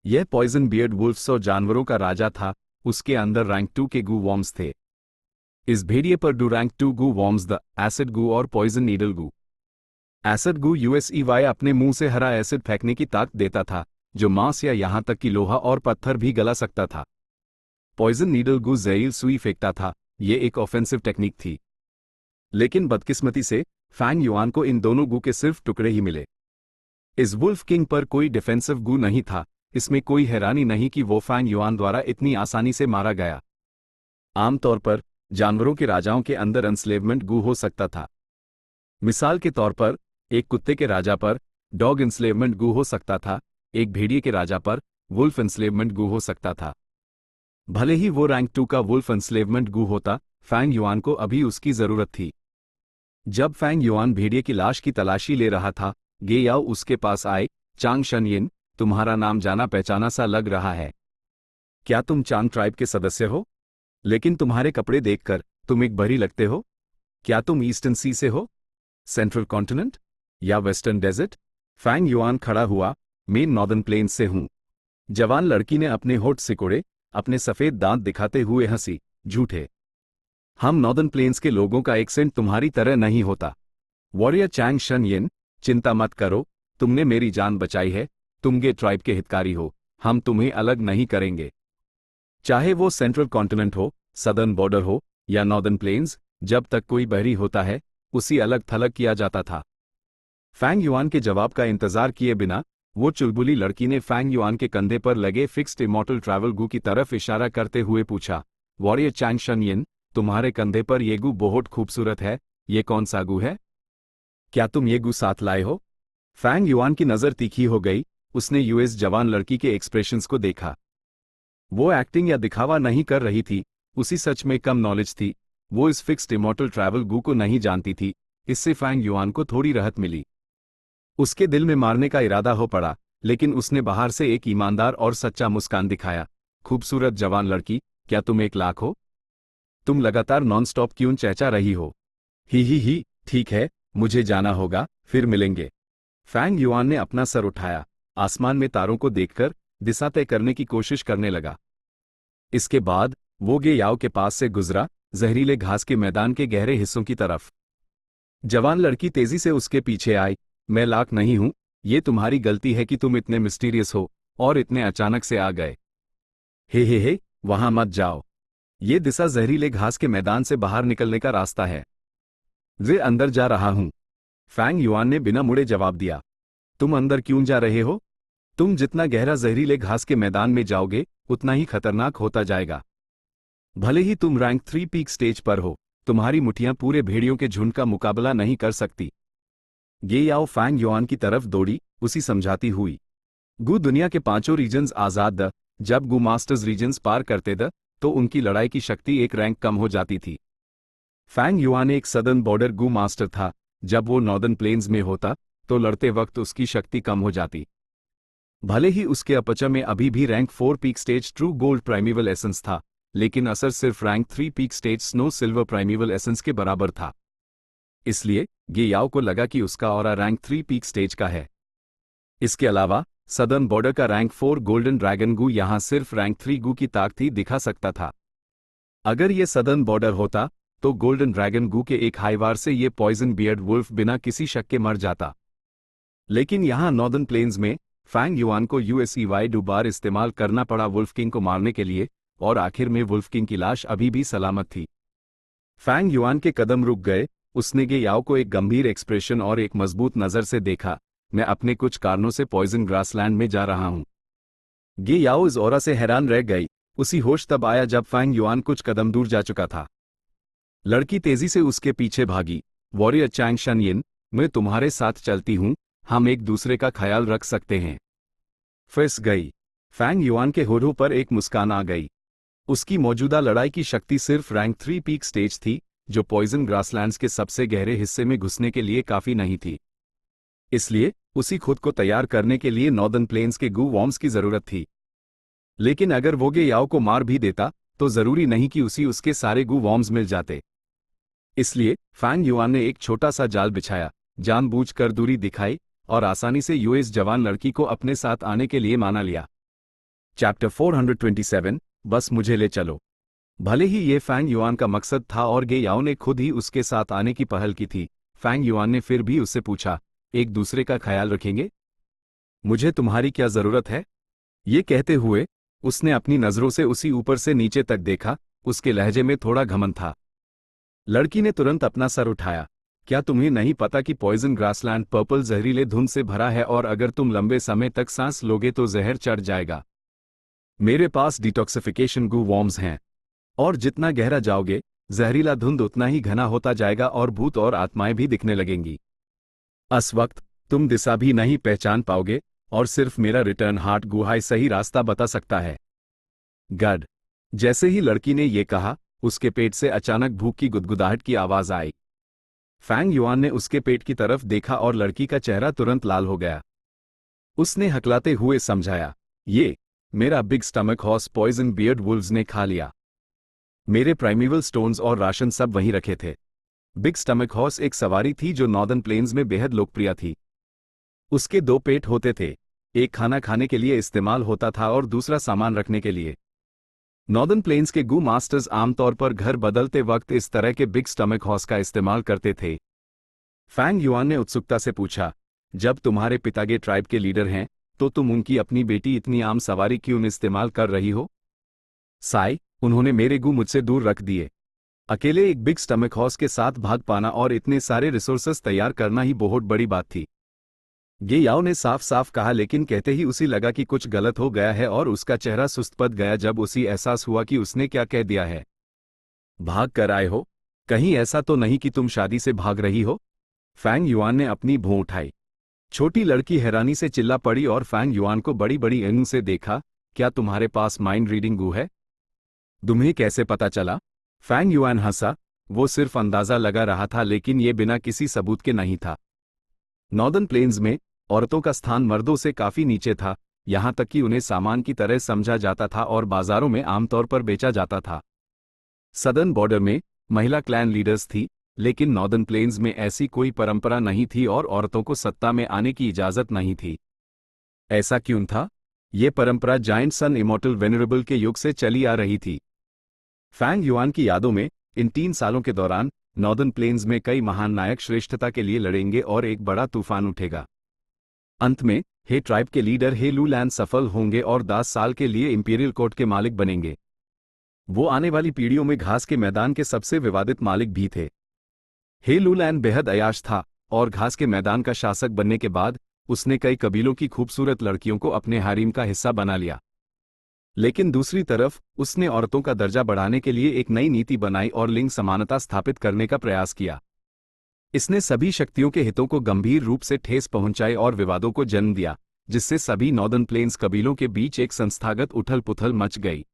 यह पॉइजन बियर्ड वुल्फ्स और जानवरों का राजा था। उसके अंदर रैंक 2 के गू वॉर्म्स थे। इस भेड़िए पर डू rank 2 Gu worms the acid Gu और poison needle Gu. Acid Gu यूएसईवाई अपने मुंह से हरा एसिड फेंकने की ताकत देता था जो मांस या यहां तक कि लोहा और पत्थर भी गला सकता था। पॉइजन नीडल गू जहरील सुई फेंकता था। ये एक ऑफेंसिव टेक्निक थी, लेकिन बदकिस्मती से फैंग युआन को इन दोनों गू के सिर्फ टुकड़े ही मिले। इस वुल्फ किंग पर कोई डिफेंसिव गू नहीं था। इसमें कोई हैरानी नहीं कि वो फैंग युआन द्वारा इतनी आसानी से मारा गया। आमतौर पर जानवरों के राजाओं के अंदर एंस्लेवमेंट गू हो सकता था। मिसाल के तौर पर एक कुत्ते के राजा पर डॉग एंस्लेवमेंट गू हो सकता था, एक भेड़िए के राजा पर वुल्फ एंस्लेवमेंट गू हो सकता था। भले ही वो रैंक 2 का वुल्फ एंस्लेवमेंट गू होता, फैंग युआन को अभी उसकी जरूरत थी। जब फैंग युआन भेड़िए की लाश की तलाशी ले रहा था, गे याओ उसके पास आए। चांग शनयिन, तुम्हारा नाम जाना पहचाना सा लग रहा है। क्या तुम चांग ट्राइब के सदस्य हो? लेकिन तुम्हारे कपड़े देखकर तुम एक बरी लगते हो। क्या तुम ईस्टर्न सी से हो, सेंट्रल कॉन्टिनेंट या वेस्टर्न डेजर्ट? फैंग युआन खड़ा हुआ, मैं नॉर्दर्न प्लेन्स से हूं। जवान लड़की ने अपने होठ सिकोड़े, अपने सफेद दांत दिखाते हुए हंसी। झूठे, हम नॉर्दर्न प्लेन्स के लोगों का एक्सेंट तुम्हारी तरह नहीं होता। वॉरियर चांग शनयिन, चिंता मत करो, तुमने मेरी जान बचाई है। तुम गे ट्राइब के हितकारी हो, हम तुम्हें अलग नहीं करेंगे। चाहे वो सेंट्रल कॉन्टिनेंट हो, सदर्न बॉर्डर हो या नॉर्दर्न प्लेन्स, जब तक कोई बहरी होता है उसी अलग थलग किया जाता था। फैंग युआन के जवाब का इंतजार किए बिना वो चुलबुली लड़की ने फैंग युआन के कंधे पर लगे फिक्स्ड इमॉर्टल ट्रैवल गू की तरफ इशारा करते हुए पूछा, वॉरियर चांग शनयिन, तुम्हारे कंधे पर ये गू बहुत खूबसूरत है। ये कौन सा गू है? क्या तुम ये गू साथ लाए हो? फैंग युआन की नजर तीखी हो गई। उसने यूएस जवान लड़की के एक्सप्रेशंस को देखा। वो एक्टिंग या दिखावा नहीं कर रही थी, उसी सच में कम नॉलेज थी। वो इस फिक्स्ड इमॉर्टल ट्रैवल गू को नहीं जानती थी। इससे फैंग युआन को थोड़ी राहत मिली। उसके दिल में मारने का इरादा हो पड़ा, लेकिन उसने बाहर से एक ईमानदार और सच्चा मुस्कान दिखाया। खूबसूरत जवान लड़की, क्या तुम 1 लाख हो? तुम लगातार नॉन स्टॉप क्यों चहचा रही हो? ही, ठीक है, मुझे जाना होगा, फिर मिलेंगे। फैंग युआन ने अपना सर उठाया, आसमान में तारों को देखकर दिशा तय करने की कोशिश करने लगा। इसके बाद वो गे याओ के पास से गुजरा, जहरीले घास के मैदान के गहरे हिस्सों की तरफ। जवान लड़की तेजी से उसके पीछे आई। मैं लाख नहीं हूं, ये तुम्हारी गलती है कि तुम इतने मिस्टीरियस हो और इतने अचानक से आ गए। हे, वहां मत जाओ। ये दिशा जहरीले घास के मैदान से बाहर निकलने का रास्ता है। वे अंदर जा रहा हूं। फैंग युआन ने बिना मुड़े जवाब दिया। तुम अंदर क्यों जा रहे हो? तुम जितना गहरा जहरीले घास के मैदान में जाओगे उतना ही खतरनाक होता जाएगा। भले ही तुम रैंक 3 पीक स्टेज पर हो, तुम्हारी मुठियां पूरे भेड़ियों के झुंड का मुकाबला नहीं कर सकती। गे याओ फैंग युआन की तरफ दौड़ी, उसी समझाती हुई। गू दुनिया के 5 रीजन्स आजाद द। जब गू मास्टर्स रीजन्स पार करते द तो उनकी लड़ाई की शक्ति एक रैंक कम हो जाती थी। फैंग युआन एक सदर्न बॉर्डर गू मास्टर था। जब वो नॉर्दर्न प्लेन्स में होता तो लड़ते वक्त उसकी शक्ति कम हो जाती। भले ही उसके अपचर में अभी भी rank 4 peak stage true gold primeval essence था, लेकिन असर सिर्फ rank 3 peak stage snow silver primeval essence के बराबर था। इसलिए गे याओ को लगा कि उसका ऑरा रैंक 3 पीक स्टेज का है। इसके अलावा सदर्न बॉर्डर का रैंक 4 गोल्डन ड्रैगन गू यहां सिर्फ रैंक 3 गू की ताकत ही दिखा सकता था। अगर यह सदर्न बॉर्डर होता तो गोल्डन ड्रैगन गू के एक हाइवार से ये पॉइजन बियर्ड वुल्फ बिना किसी शक के मर जाता। लेकिन यहाँ नॉर्दर्न प्लेन्स में फैंग युआन को यूएसईवाई बार इस्तेमाल करना पड़ा वुल्फ किंग को मारने के लिए, और आखिर में वुल्फ किंग की लाश अभी भी सलामत थी। फैंग युआन के कदम रुक गए, उसने गे याओ को एक गंभीर एक्सप्रेशन और एक मजबूत नज़र से देखा। मैं अपने कुछ कारणों से पॉइजन ग्रासलैंड में जा रहा हूं। गे याओ इस ऑरा से हैरान रह गई। उसी होश तब आया जब फैंग युआन कुछ कदम दूर जा चुका था। लड़की तेजी से उसके पीछे भागी। वॉरियर चैंग शनयिन, मैं तुम्हारे साथ चलती हूं, हम एक दूसरे का ख्याल रख सकते हैं। फंस गई। फैंग युआन के होठों पर एक मुस्कान आ गई। उसकी मौजूदा लड़ाई की शक्ति सिर्फ रैंक 3 पीक स्टेज थी, जो पॉइजन ग्रासलैंड्स के सबसे गहरे हिस्से में घुसने के लिए काफी नहीं थी। इसलिए उसी खुद को तैयार करने के लिए नॉर्दर्न प्लेन्स के गू वॉर्म्स की जरूरत थी। लेकिन अगर वो गे याओ को मार भी देता तो जरूरी नहीं कि उसी उसके सारे गू वॉर्म्स मिल जाते। इसलिए फैंग युआन ने एक छोटा सा जाल बिछाया, जानबूझकर दूरी दिखाई और आसानी से यूएस जवान लड़की को अपने साथ आने के लिए माना लिया। चैप्टर 427, बस मुझे ले चलो। भले ही ये फैंग युआन का मकसद था और गे याओ ने खुद ही उसके साथ आने की पहल की थी, फैंग युआन ने फिर भी उससे पूछा, एक दूसरे का ख्याल रखेंगे? मुझे तुम्हारी क्या जरूरत है? ये कहते हुए उसने अपनी नजरों से उसी ऊपर से नीचे तक देखा। उसके लहजे में थोड़ा घमंड था। लड़की ने तुरंत अपना सर उठाया। क्या तुम्हें नहीं पता कि पॉइजन ग्रासलैंड पर्पल जहरीले धुंध से भरा है और अगर तुम लंबे समय तक सांस लोगे तो जहर चढ़ जाएगा। मेरे पास डिटॉक्सिफिकेशन गू वॉर्म्स हैं, और जितना गहरा जाओगे जहरीला धुंध उतना ही घना होता जाएगा और भूत और आत्माएं भी दिखने लगेंगी। उस वक्त तुम दिशा भी नहीं पहचान पाओगे और सिर्फ मेरा रिटर्न हार्ट गुहाई सही रास्ता बता सकता है। गड। जैसे ही लड़की ने यह कहा, उसके पेट से अचानक भूख की गुदगुदाहट की आवाज आई। फैंग युआन ने उसके पेट की तरफ देखा और लड़की का चेहरा तुरंत लाल हो गया। उसने हकलाते हुए समझाया, ये मेरा big stomach horse poison beard wolves ने खा लिया। मेरे प्राइमेवल स्टोन्स और राशन सब वहीं रखे थे। बिग स्टमक हॉर्स एक सवारी थी जो नॉर्दर्न प्लेन्स में बेहद लोकप्रिय थी। उसके 2 पेट होते थे, एक खाना खाने के लिए इस्तेमाल होता था और दूसरा सामान रखने के लिए। नॉर्दर्न प्लेन्स के गू मास्टर्स आमतौर पर घर बदलते वक्त इस तरह के बिग स्टमक हॉर्स का इस्तेमाल करते थे। फैंग युआन ने उत्सुकता से पूछा, जब तुम्हारे पिता के ट्राइब के लीडर हैं, तो तुम उनकी अपनी बेटी इतनी आम सवारी क्यों इस्तेमाल कर रही हो? साई, उन्होंने मेरे गू मुझसे दूर रख दिए। अकेले एक बिग स्टमक हॉर्स के साथ भाग पाना और इतने सारे रिसोर्सेस तैयार करना ही बहुत बड़ी बात थी। गे याओ ने साफ साफ कहा, लेकिन कहते ही उसी लगा कि कुछ गलत हो गया है और उसका चेहरा सुस्त पड़ गया जब उसी एहसास हुआ कि उसने क्या कह दिया है। भाग कर आए हो? कहीं ऐसा तो नहीं कि तुम शादी से भाग रही हो? फैंग युआन ने अपनी भौं उठाई। छोटी लड़की हैरानी से चिल्ला पड़ी और फैंग युआन को बड़ी बड़ी आंखों से देखा। क्या तुम्हारे पास माइंड रीडिंग गू है? तुम्हें कैसे पता चला? फैंग युआन हंसा। वो सिर्फ अंदाजा लगा रहा था, लेकिन ये बिना किसी सबूत के नहीं था। नॉर्दर्न प्लेन्स में औरतों का स्थान मर्दों से काफी नीचे था, यहां तक कि उन्हें सामान की तरह समझा जाता था और बाजारों में आमतौर पर बेचा जाता था। सदर्न बॉर्डर में महिला क्लैन लीडर्स थी, लेकिन नॉर्दर्न प्लेन्स में ऐसी कोई परंपरा नहीं थी और औरतों को सत्ता में आने की इजाजत नहीं थी। ऐसा क्यों था? ये परंपरा जायंट सन इमॉर्टल वेनरेबल के युग से चली आ रही थी। फैंग युआन की यादों में इन 3 सालों के दौरान नॉर्दर्न प्लेन्स में कई महान नायक श्रेष्ठता के लिए लड़ेंगे और एक बड़ा तूफान उठेगा। अंत में हे ट्राइब के लीडर हे लू लैन सफल होंगे और 10 साल के लिए इंपीरियल कोर्ट के मालिक बनेंगे। वो आने वाली पीढ़ियों में घास के मैदान के सबसे विवादित मालिक भी थे। हे लू लैन बेहद अयाश था और घास के मैदान का शासक बनने के बाद उसने कई कबीलों की खूबसूरत लड़कियों को अपने हारीम का हिस्सा बना लिया। लेकिन दूसरी तरफ उसने औरतों का दर्जा बढ़ाने के लिए एक नई नीति बनाई और लिंग समानता स्थापित करने का प्रयास किया। इसने सभी शक्तियों के हितों को गंभीर रूप से ठेस पहुंचाई और विवादों को जन्म दिया, जिससे सभी नॉर्दर्न प्लेन्स कबीलों के बीच एक संस्थागत उथल-पुथल मच गई।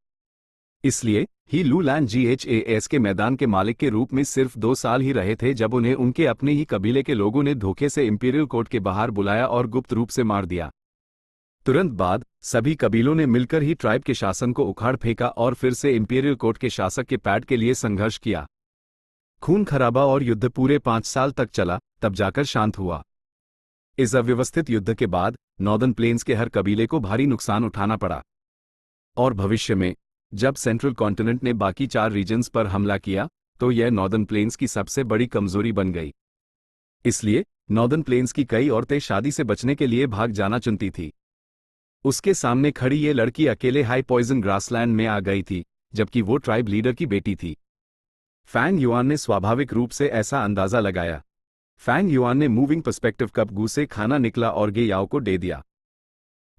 इसलिए ही लू लैन GHAS के मैदान के मालिक के रूप में सिर्फ 2 साल ही रहे थे जब उन्हें उनके अपने ही कबीले के लोगों ने धोखे से इंपीरियल कोर्ट के बाहर बुलाया और गुप्त रूप से मार दिया। तुरंत बाद सभी कबीलों ने मिलकर ही ट्राइब के शासन को उखाड़ फेंका और फिर से इंपीरियल कोर्ट के शासक के पैड के लिए संघर्ष किया। खून खराबा और युद्ध पूरे 5 साल तक चला, तब जाकर शांत हुआ। इस अव्यवस्थित युद्ध के बाद नॉर्दर्न प्लेन्स के हर कबीले को भारी नुकसान उठाना पड़ा। और भविष्य में जब सेंट्रल कॉन्टिनेंट ने बाकी 4 रीजन्स पर हमला किया, तो यह नॉर्दर्न प्लेन्स की सबसे बड़ी कमजोरी बन गई। इसलिए नॉर्दर्न प्लेन्स की कई औरतें शादी से बचने के लिए भाग जाना चुनती थी। उसके सामने खड़ी ये लड़की अकेले हाई पॉइजन ग्रासलैंड में आ गई थी, जबकि वो ट्राइब लीडर की बेटी थी। फैंग युआन ने स्वाभाविक रूप से ऐसा अंदाजा लगाया। फैंग युआन ने मूविंग पर्सपेक्टिव कप गू से खाना निकला और गे याओ को दे दिया।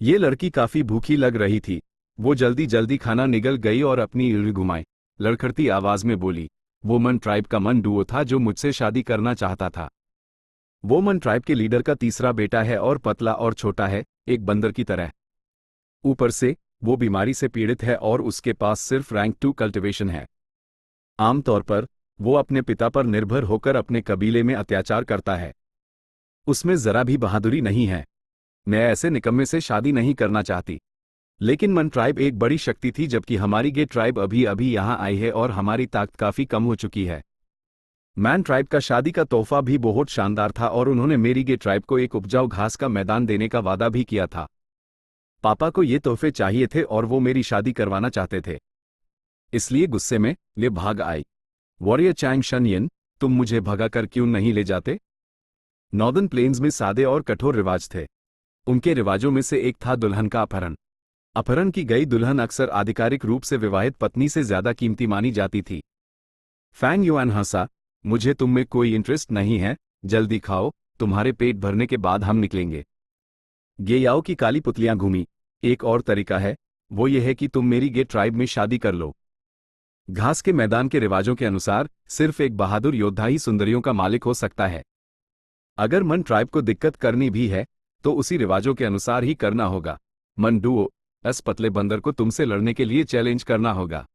ये लड़की काफी भूखी लग रही थी। वो जल्दी जल्दी खाना निगल गई और अपनी रीढ़ घुमाई, लड़खड़ती आवाज में बोली, वो मन ट्राइब का मन डुओ था जो मुझसे शादी करना चाहता था। वो मन ट्राइब के लीडर का तीसरा बेटा है और पतला और छोटा है, एक बंदर की तरह। ऊपर से वो बीमारी से पीड़ित है और उसके पास सिर्फ रैंक 2 कल्टिवेशन है। आमतौर पर वो अपने पिता पर निर्भर होकर अपने कबीले में अत्याचार करता है। उसमें जरा भी बहादुरी नहीं है। मैं ऐसे निकम्मे से शादी नहीं करना चाहती। लेकिन मन ट्राइब एक बड़ी शक्ति थी, जबकि हमारी गे ट्राइब अभी अभी यहां आई है और हमारी ताकत काफी कम हो चुकी है। मैन ट्राइब का शादी का तोहफा भी बहुत शानदार था और उन्होंने मेरी गे ट्राइब को एक उपजाऊ घास का मैदान देने का वादा भी किया था। पापा को ये तोहफे चाहिए थे और वो मेरी शादी करवाना चाहते थे। इसलिए गुस्से में वे भाग आई। वॉरियर चैंग शनयन, तुम मुझे भगाकर क्यों नहीं ले जाते? नॉर्दर्न प्लेन्स में सादे और कठोर रिवाज थे। उनके रिवाजों में से एक था दुल्हन का अपहरण। अपहरण की गई दुल्हन अक्सर आधिकारिक रूप से विवाहित पत्नी से ज्यादा कीमती मानी जाती थी। फैंग युआन हंसा, मुझे तुम में कोई इंटरेस्ट नहीं है, जल्दी खाओ, तुम्हारे पेट भरने के बाद हम निकलेंगे। गे याओ की काली पुतलियां घूमी, एक और तरीका है, वो ये है कि तुम मेरी गे ट्राइब में शादी कर लो। घास के मैदान के रिवाजों के अनुसार सिर्फ एक बहादुर योद्धा ही सुंदरियों का मालिक हो सकता है। अगर मन ट्राइब को दिक्कत करनी भी है तो उसी रिवाजों के अनुसार ही करना होगा। मन डुओ, इस पतले बंदर को तुमसे लड़ने के लिए चैलेंज करना होगा।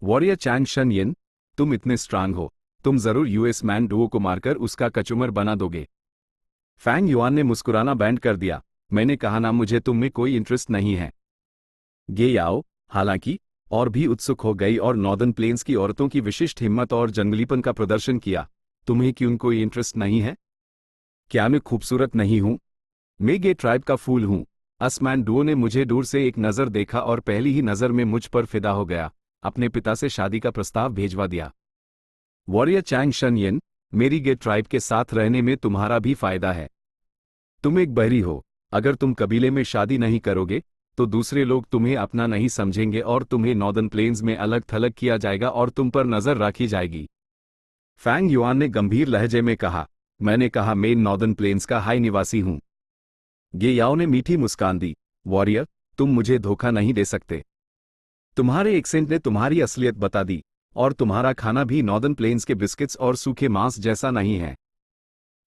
वॉरियर चैंग शनयन, तुम इतने स्ट्रांग हो, तुम जरूर यूएस मैन डुओ को मारकर उसका कचूमर बना दोगे। फैंग युआन ने मुस्कुराना बैंड कर दिया, मैंने कहा ना, मुझे तुम में कोई इंटरेस्ट नहीं है। गे याओ हालांकि और भी उत्सुक हो गई और नॉर्दर्न प्लेन्स की औरतों की विशिष्ट हिम्मत और जंगलीपन का प्रदर्शन किया। तुम्हें क्यों कोई इंटरेस्ट नहीं है? क्या मैं खूबसूरत नहीं हूं? मैं गे ट्राइब का फूल हूं। असमैन डुओ ने मुझे दूर से एक नजर देखा और पहली ही नजर में मुझ पर फिदा हो गया। अपने पिता से शादी का प्रस्ताव भेजवा दिया। वॉरियर चैंग शनयन, मेरी गे ट्राइब के साथ रहने में तुम्हारा भी फायदा है। तुम एक बहरी हो। अगर तुम कबीले में शादी नहीं करोगे तो दूसरे लोग तुम्हें अपना नहीं समझेंगे और तुम्हें नॉर्दर्न प्लेन्स में अलग थलग किया जाएगा और तुम पर नजर रखी जाएगी। फैंग युआन ने गंभीर लहजे में कहा, मैंने कहा मैं नॉर्दर्न प्लेन्स का हाई निवासी हूं। गे याओ ने मीठी मुस्कान दी, वॉरियर, तुम मुझे धोखा नहीं दे सकते। तुम्हारे एक्सेंट ने तुम्हारी असलियत बता दी और तुम्हारा खाना भी नॉर्दर्न प्लेन्स के बिस्किट्स और सूखे मांस जैसा नहीं है।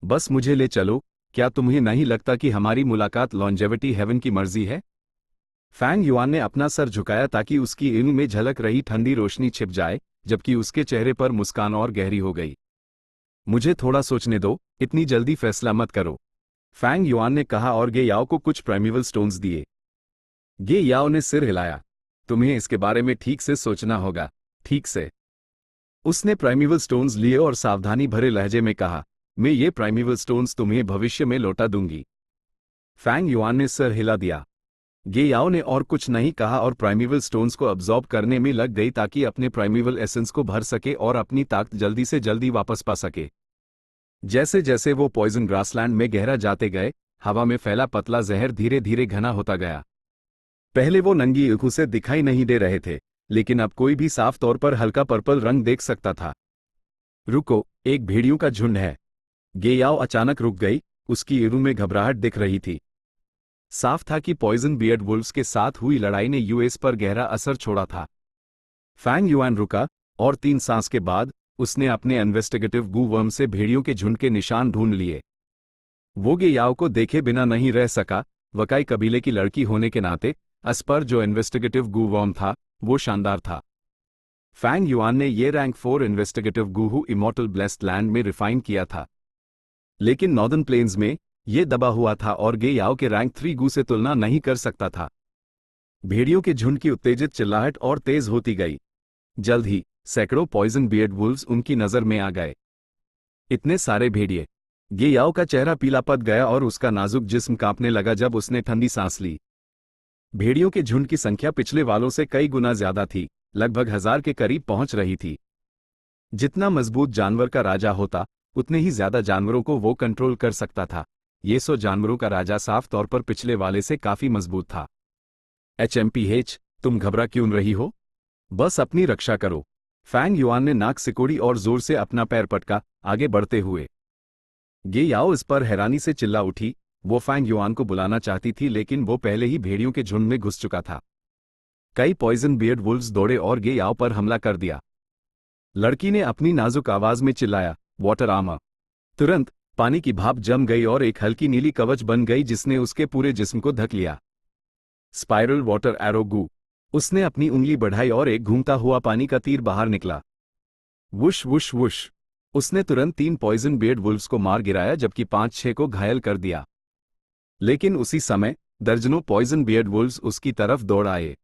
बस मुझे ले चलो। क्या तुम्हें नहीं लगता कि हमारी मुलाकात लॉन्जेविटी हेवन की मर्जी है? फैंग युआन ने अपना सर झुकाया ताकि उसकी इन में झलक रही ठंडी रोशनी छिप जाए, जबकि उसके चेहरे पर मुस्कान और गहरी हो गई। मुझे थोड़ा सोचने दो, इतनी जल्दी फैसला मत करो, फैंग युआन ने कहा और गे याओ को कुछ प्राइमिवल स्टोन्स दिए। गे याओ ने सिर हिलाया, तुम्हें इसके बारे में ठीक से सोचना होगा। ठीक से। उसने प्राइमिवल स्टोन्स लिए और सावधानी भरे लहजे में कहा, मैं ये प्राइमिवल स्टोन्स तुम्हें भविष्य में लौटा दूंगी। फैंग युआन ने सिर हिला दिया। गे याओ ने और कुछ नहीं कहा और प्राइमिवल स्टोन्स को अब्जॉर्ब करने में लग गई ताकि अपने प्राइमिवल एसेंस को भर सके और अपनी ताकत जल्दी से जल्दी वापस पा सके। जैसे जैसे वो पॉइजन ग्रासलैंड में गहरा जाते गए, हवा में फैला पतला जहर धीरे धीरे घना होता गया। पहले वो नंगी आंखों से दिखाई नहीं दे रहे थे, लेकिन अब कोई भी साफ तौर पर हल्का पर्पल रंग देख सकता था। रुको, एक भेड़ियों का झुंड है। गे याओ अचानक रुक गई, उसकी ईरू में घबराहट दिख रही थी। साफ था कि पॉइजन बियर्ड वुल्व्स के साथ हुई लड़ाई ने यूएस पर गहरा असर छोड़ा था। फैंग युआन रुका और 3 सांस के बाद उसने अपने इन्वेस्टिगेटिव गू वर्म से भेड़ियों के झुंड के निशान ढूंढ लिए। वो गे याओ को देखे बिना नहीं रह सका। वकाई कबीले की लड़की होने के नाते अस पर जो इन्वेस्टिगेटिव गू वर्म था वो शानदार था। फैंग युआन ने ये rank 4 investigative Gu house immortal blessed land में रिफाइन किया था, लेकिन नॉर्दर्न प्लेन्स में ये दबा हुआ था और गे याओ के रैंक 3 गू से तुलना नहीं कर सकता था। भेड़ियों के झुंड की उत्तेजित चिल्लाहट और तेज होती गई। जल्द ही सैकड़ों पॉइजन बियर्ड वुल्व्स उनकी नजर में आ गए। इतने सारे भेड़िए! गे याओ का चेहरा पीला पड़ गया और उसका नाजुक जिस्म कांपने लगा जब उसने ठंडी सांस ली। भेड़ियों के झुंड की संख्या पिछले वालों से कई गुना ज्यादा थी, लगभग 1000 के करीब पहुंच रही थी। जितना मजबूत जानवर का राजा होता उतने ही ज्यादा जानवरों को वो कंट्रोल कर सकता था। ये 100 जानवरों का राजा साफ तौर पर पिछले वाले से काफी मजबूत था। HMPH, तुम घबरा क्यों रही हो? बस अपनी रक्षा करो। फैंग युआन ने नाक सिकोड़ी और जोर से अपना पैर पटका, आगे बढ़ते हुए। गे याओ इस पर हैरानी से चिल्ला उठी। वो फैंग युआन को बुलाना चाहती थी लेकिन वो पहले ही भेड़ियों के झुंड में घुस चुका था। कई पॉइजन बियर्ड वुल्व्स दौड़े और गे याओ पर हमला कर दिया। लड़की ने अपनी नाजुक आवाज में चिल्लाया, वाटर आर्मर। तुरंत पानी की भाप जम गई और एक हल्की नीली कवच बन गई जिसने उसके पूरे जिस्म को ढक लिया। स्पाइरल वाटर एरो गू। उसने अपनी उंगली बढ़ाई और एक घूमता हुआ पानी का तीर बाहर निकला। Whoosh whoosh whoosh. उसने तुरंत 3 पॉइजन बियर्ड वुल्व्स को मार गिराया जबकि 5-6 को घायल कर दिया। लेकिन उसी समय दर्जनों पॉइजन बियर्ड वुल्व्स उसकी तरफ दौड़ आए।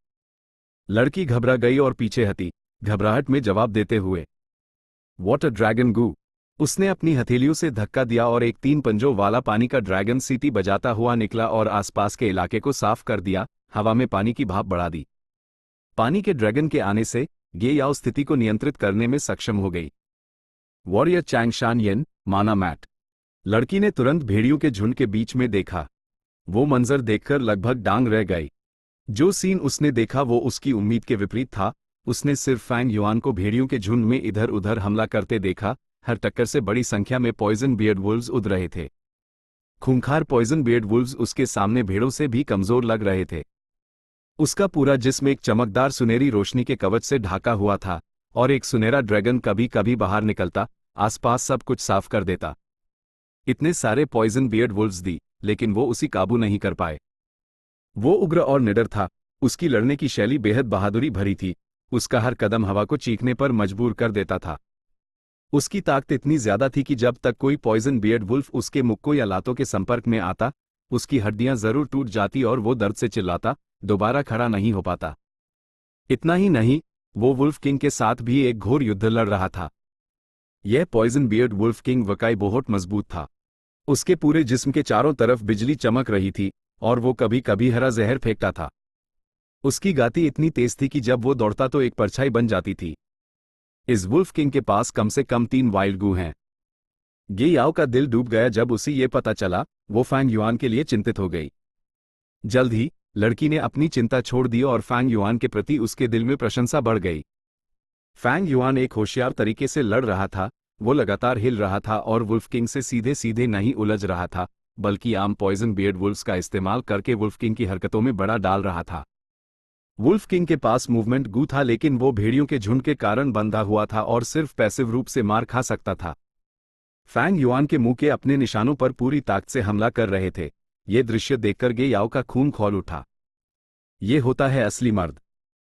लड़की घबरा गई और पीछे हटी, घबराहट में जवाब देते हुए। वाटर ड्रैगन गू। उसने अपनी हथेलियों से धक्का दिया और एक 3 पंजों वाला पानी का ड्रैगन सीटी बजाता हुआ निकला और आसपास के इलाके को साफ कर दिया, हवा में पानी की भाप बढ़ा दी। पानी के ड्रैगन के आने से गे याओ स्थिति को नियंत्रित करने में सक्षम हो गई। वॉरियर चैंग शान येन, माना मैट। लड़की ने तुरंत भेड़ियों के झुंड के बीच में देखा। वो मंजर देखकर लगभग डांग रह गई। जो सीन उसने देखा वो उसकी उम्मीद के विपरीत था। उसने सिर्फ फैंग युआन को भेड़ियों के झुंड में इधर उधर हमला करते देखा। हर टक्कर से बड़ी संख्या में पॉइजन बियर्ड वुल्व्स उड़ रहे थे। खूंखार पॉइजन बियर्ड वुल्व्स उसके सामने भेड़ों से भी कमजोर लग रहे थे। उसका पूरा जिस्म एक चमकदार सुनहरी रोशनी के कवच से ढाका हुआ था और एक सुनहरा ड्रैगन कभी कभी बाहर निकलता, आसपास सब कुछ साफ कर देता। इतने सारे पॉइजन बियर्ड वुल्व्स दी, लेकिन वो उसी काबू नहीं कर पाए। वो उग्र और निडर था। उसकी लड़ने की शैली बेहद बहादुरी भरी थी। उसका हर कदम हवा को चीखने पर मजबूर कर देता था। उसकी ताकत इतनी ज्यादा थी कि जब तक कोई पॉइजन बियर्ड वुल्फ उसके मुक्कों या लातों के संपर्क में आता, उसकी हड्डियां जरूर टूट जाती और वो दर्द से चिल्लाता, दोबारा खड़ा नहीं हो पाता। इतना ही नहीं, वो वुल्फ किंग के साथ भी एक घोर युद्ध लड़ रहा था। यह पॉइजन बियर्ड वुल्फ किंग वाकई बहुत मजबूत था। उसके पूरे जिस्म के चारों तरफ बिजली चमक रही थी और वो कभी कभी हरा जहर फेंकता था। उसकी गाती इतनी तेज थी कि जब वो दौड़ता तो एक परछाई बन जाती थी। इस वुल्फ किंग के पास कम से कम 3 वाइल्ड गू हैं। गे याओ का दिल डूब गया जब उसे ये पता चला। वो फैंग युआन के लिए चिंतित हो गई। जल्द ही लड़की ने अपनी चिंता छोड़ दी और फैंग युआन के प्रति उसके दिल में प्रशंसा बढ़ गई। फैंग युआन एक होशियार तरीके से लड़ रहा था। वो लगातार हिल रहा था और वुल्फ किंग से सीधे सीधे नहीं उलझ रहा था, बल्कि आम पॉइजन बियर्ड वुल्व्स का इस्तेमाल करके वुल्फ किंग की हरकतों में बड़ा डाल रहा था। वुल्फ किंग के पास मूवमेंट गू था लेकिन वो भेड़ियों के झुंड के कारण बंधा हुआ था और सिर्फ पैसिव रूप से मार खा सकता था। फैंग युआन के मुंह के अपने निशानों पर पूरी ताकत से हमला कर रहे थे। ये दृश्य देखकर गे याओ का खून खौल उठा। ये होता है असली मर्द,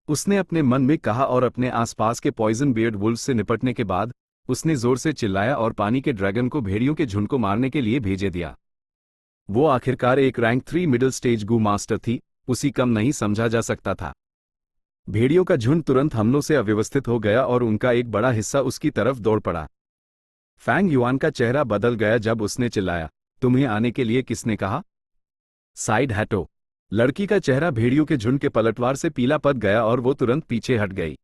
उसने अपने मन में कहा और अपने आसपास के पॉइजन बियर्ड वुल्व्स से निपटने के बाद उसने जोर से चिल्लाया और पानी के ड्रैगन को भेड़ियों के झुंड को मारने के लिए भेजे दिया। वो आखिरकार एक रैंक 3 मिडिल स्टेज गू मास्टर थी, उसी कम नहीं समझा जा सकता था। भेड़ियों का झुंड तुरंत हमलों से अव्यवस्थित हो गया और उनका एक बड़ा हिस्सा उसकी तरफ दौड़ पड़ा। फैंग युआन का चेहरा बदल गया जब उसने चिल्लाया, तुम्हें आने के लिए किसने कहा? साइड हटो। लड़की का चेहरा भेड़ियों के झुंड के पलटवार से पीला पड़ गया और वो तुरंत पीछे हट गई।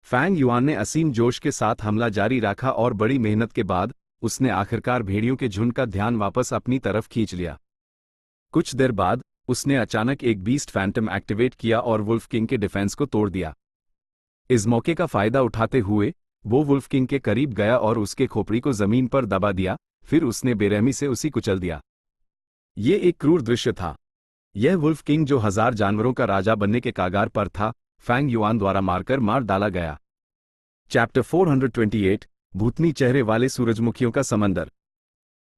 फैंग युआन ने असीम जोश के साथ हमला जारी रखा और बड़ी मेहनत के बाद उसने आखिरकार भेड़ियों के झुंड का ध्यान वापस अपनी तरफ खींच लिया। कुछ देर बाद उसने अचानक एक बीस्ट फैंटम एक्टिवेट किया और वुल्फ किंग के डिफेंस को तोड़ दिया। इस मौके का फायदा उठाते हुए वो वुल्फ किंग के करीब गया और उसके खोपड़ी को जमीन पर दबा दिया, फिर उसने बेरहमी से उसी कुचल दिया। ये एक क्रूर दृश्य था। यह वुल्फ किंग जो 1000 जानवरों का राजा बनने के कागार पर था, फैंग युआन द्वारा मारकर मार डाला गया। चैप्टर 428, भूतनी चेहरे वाले सूरजमुखियों का समंदर।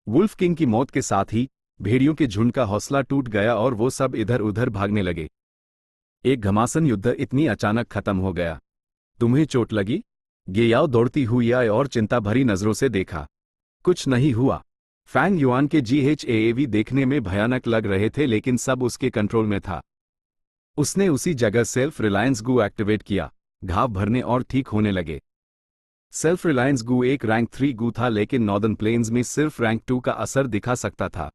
वुल्फ किंग की मौत के साथ ही भेड़ियों के झुंड का हौसला टूट गया और वो सब इधर उधर भागने लगे। एक घमासान युद्ध इतनी अचानक खत्म हो गया। तुम्हें चोट लगी? गे याओ दौड़ती हुई आई और चिंता भरी नजरों से देखा। कुछ नहीं हुआ। फैंग युआन के GHAAV देखने में भयानक लग रहे थे लेकिन सब उसके कंट्रोल में था। उसने उसी जगह सेल्फ रिलायंस गू एक्टिवेट किया, घाव भरने और ठीक होने लगे। सेल्फ रिलायंस गू एक रैंक 3 गू था लेकिन नॉर्दर्न प्लेन्स में सिर्फ रैंक 2 का असर दिखा सकता था।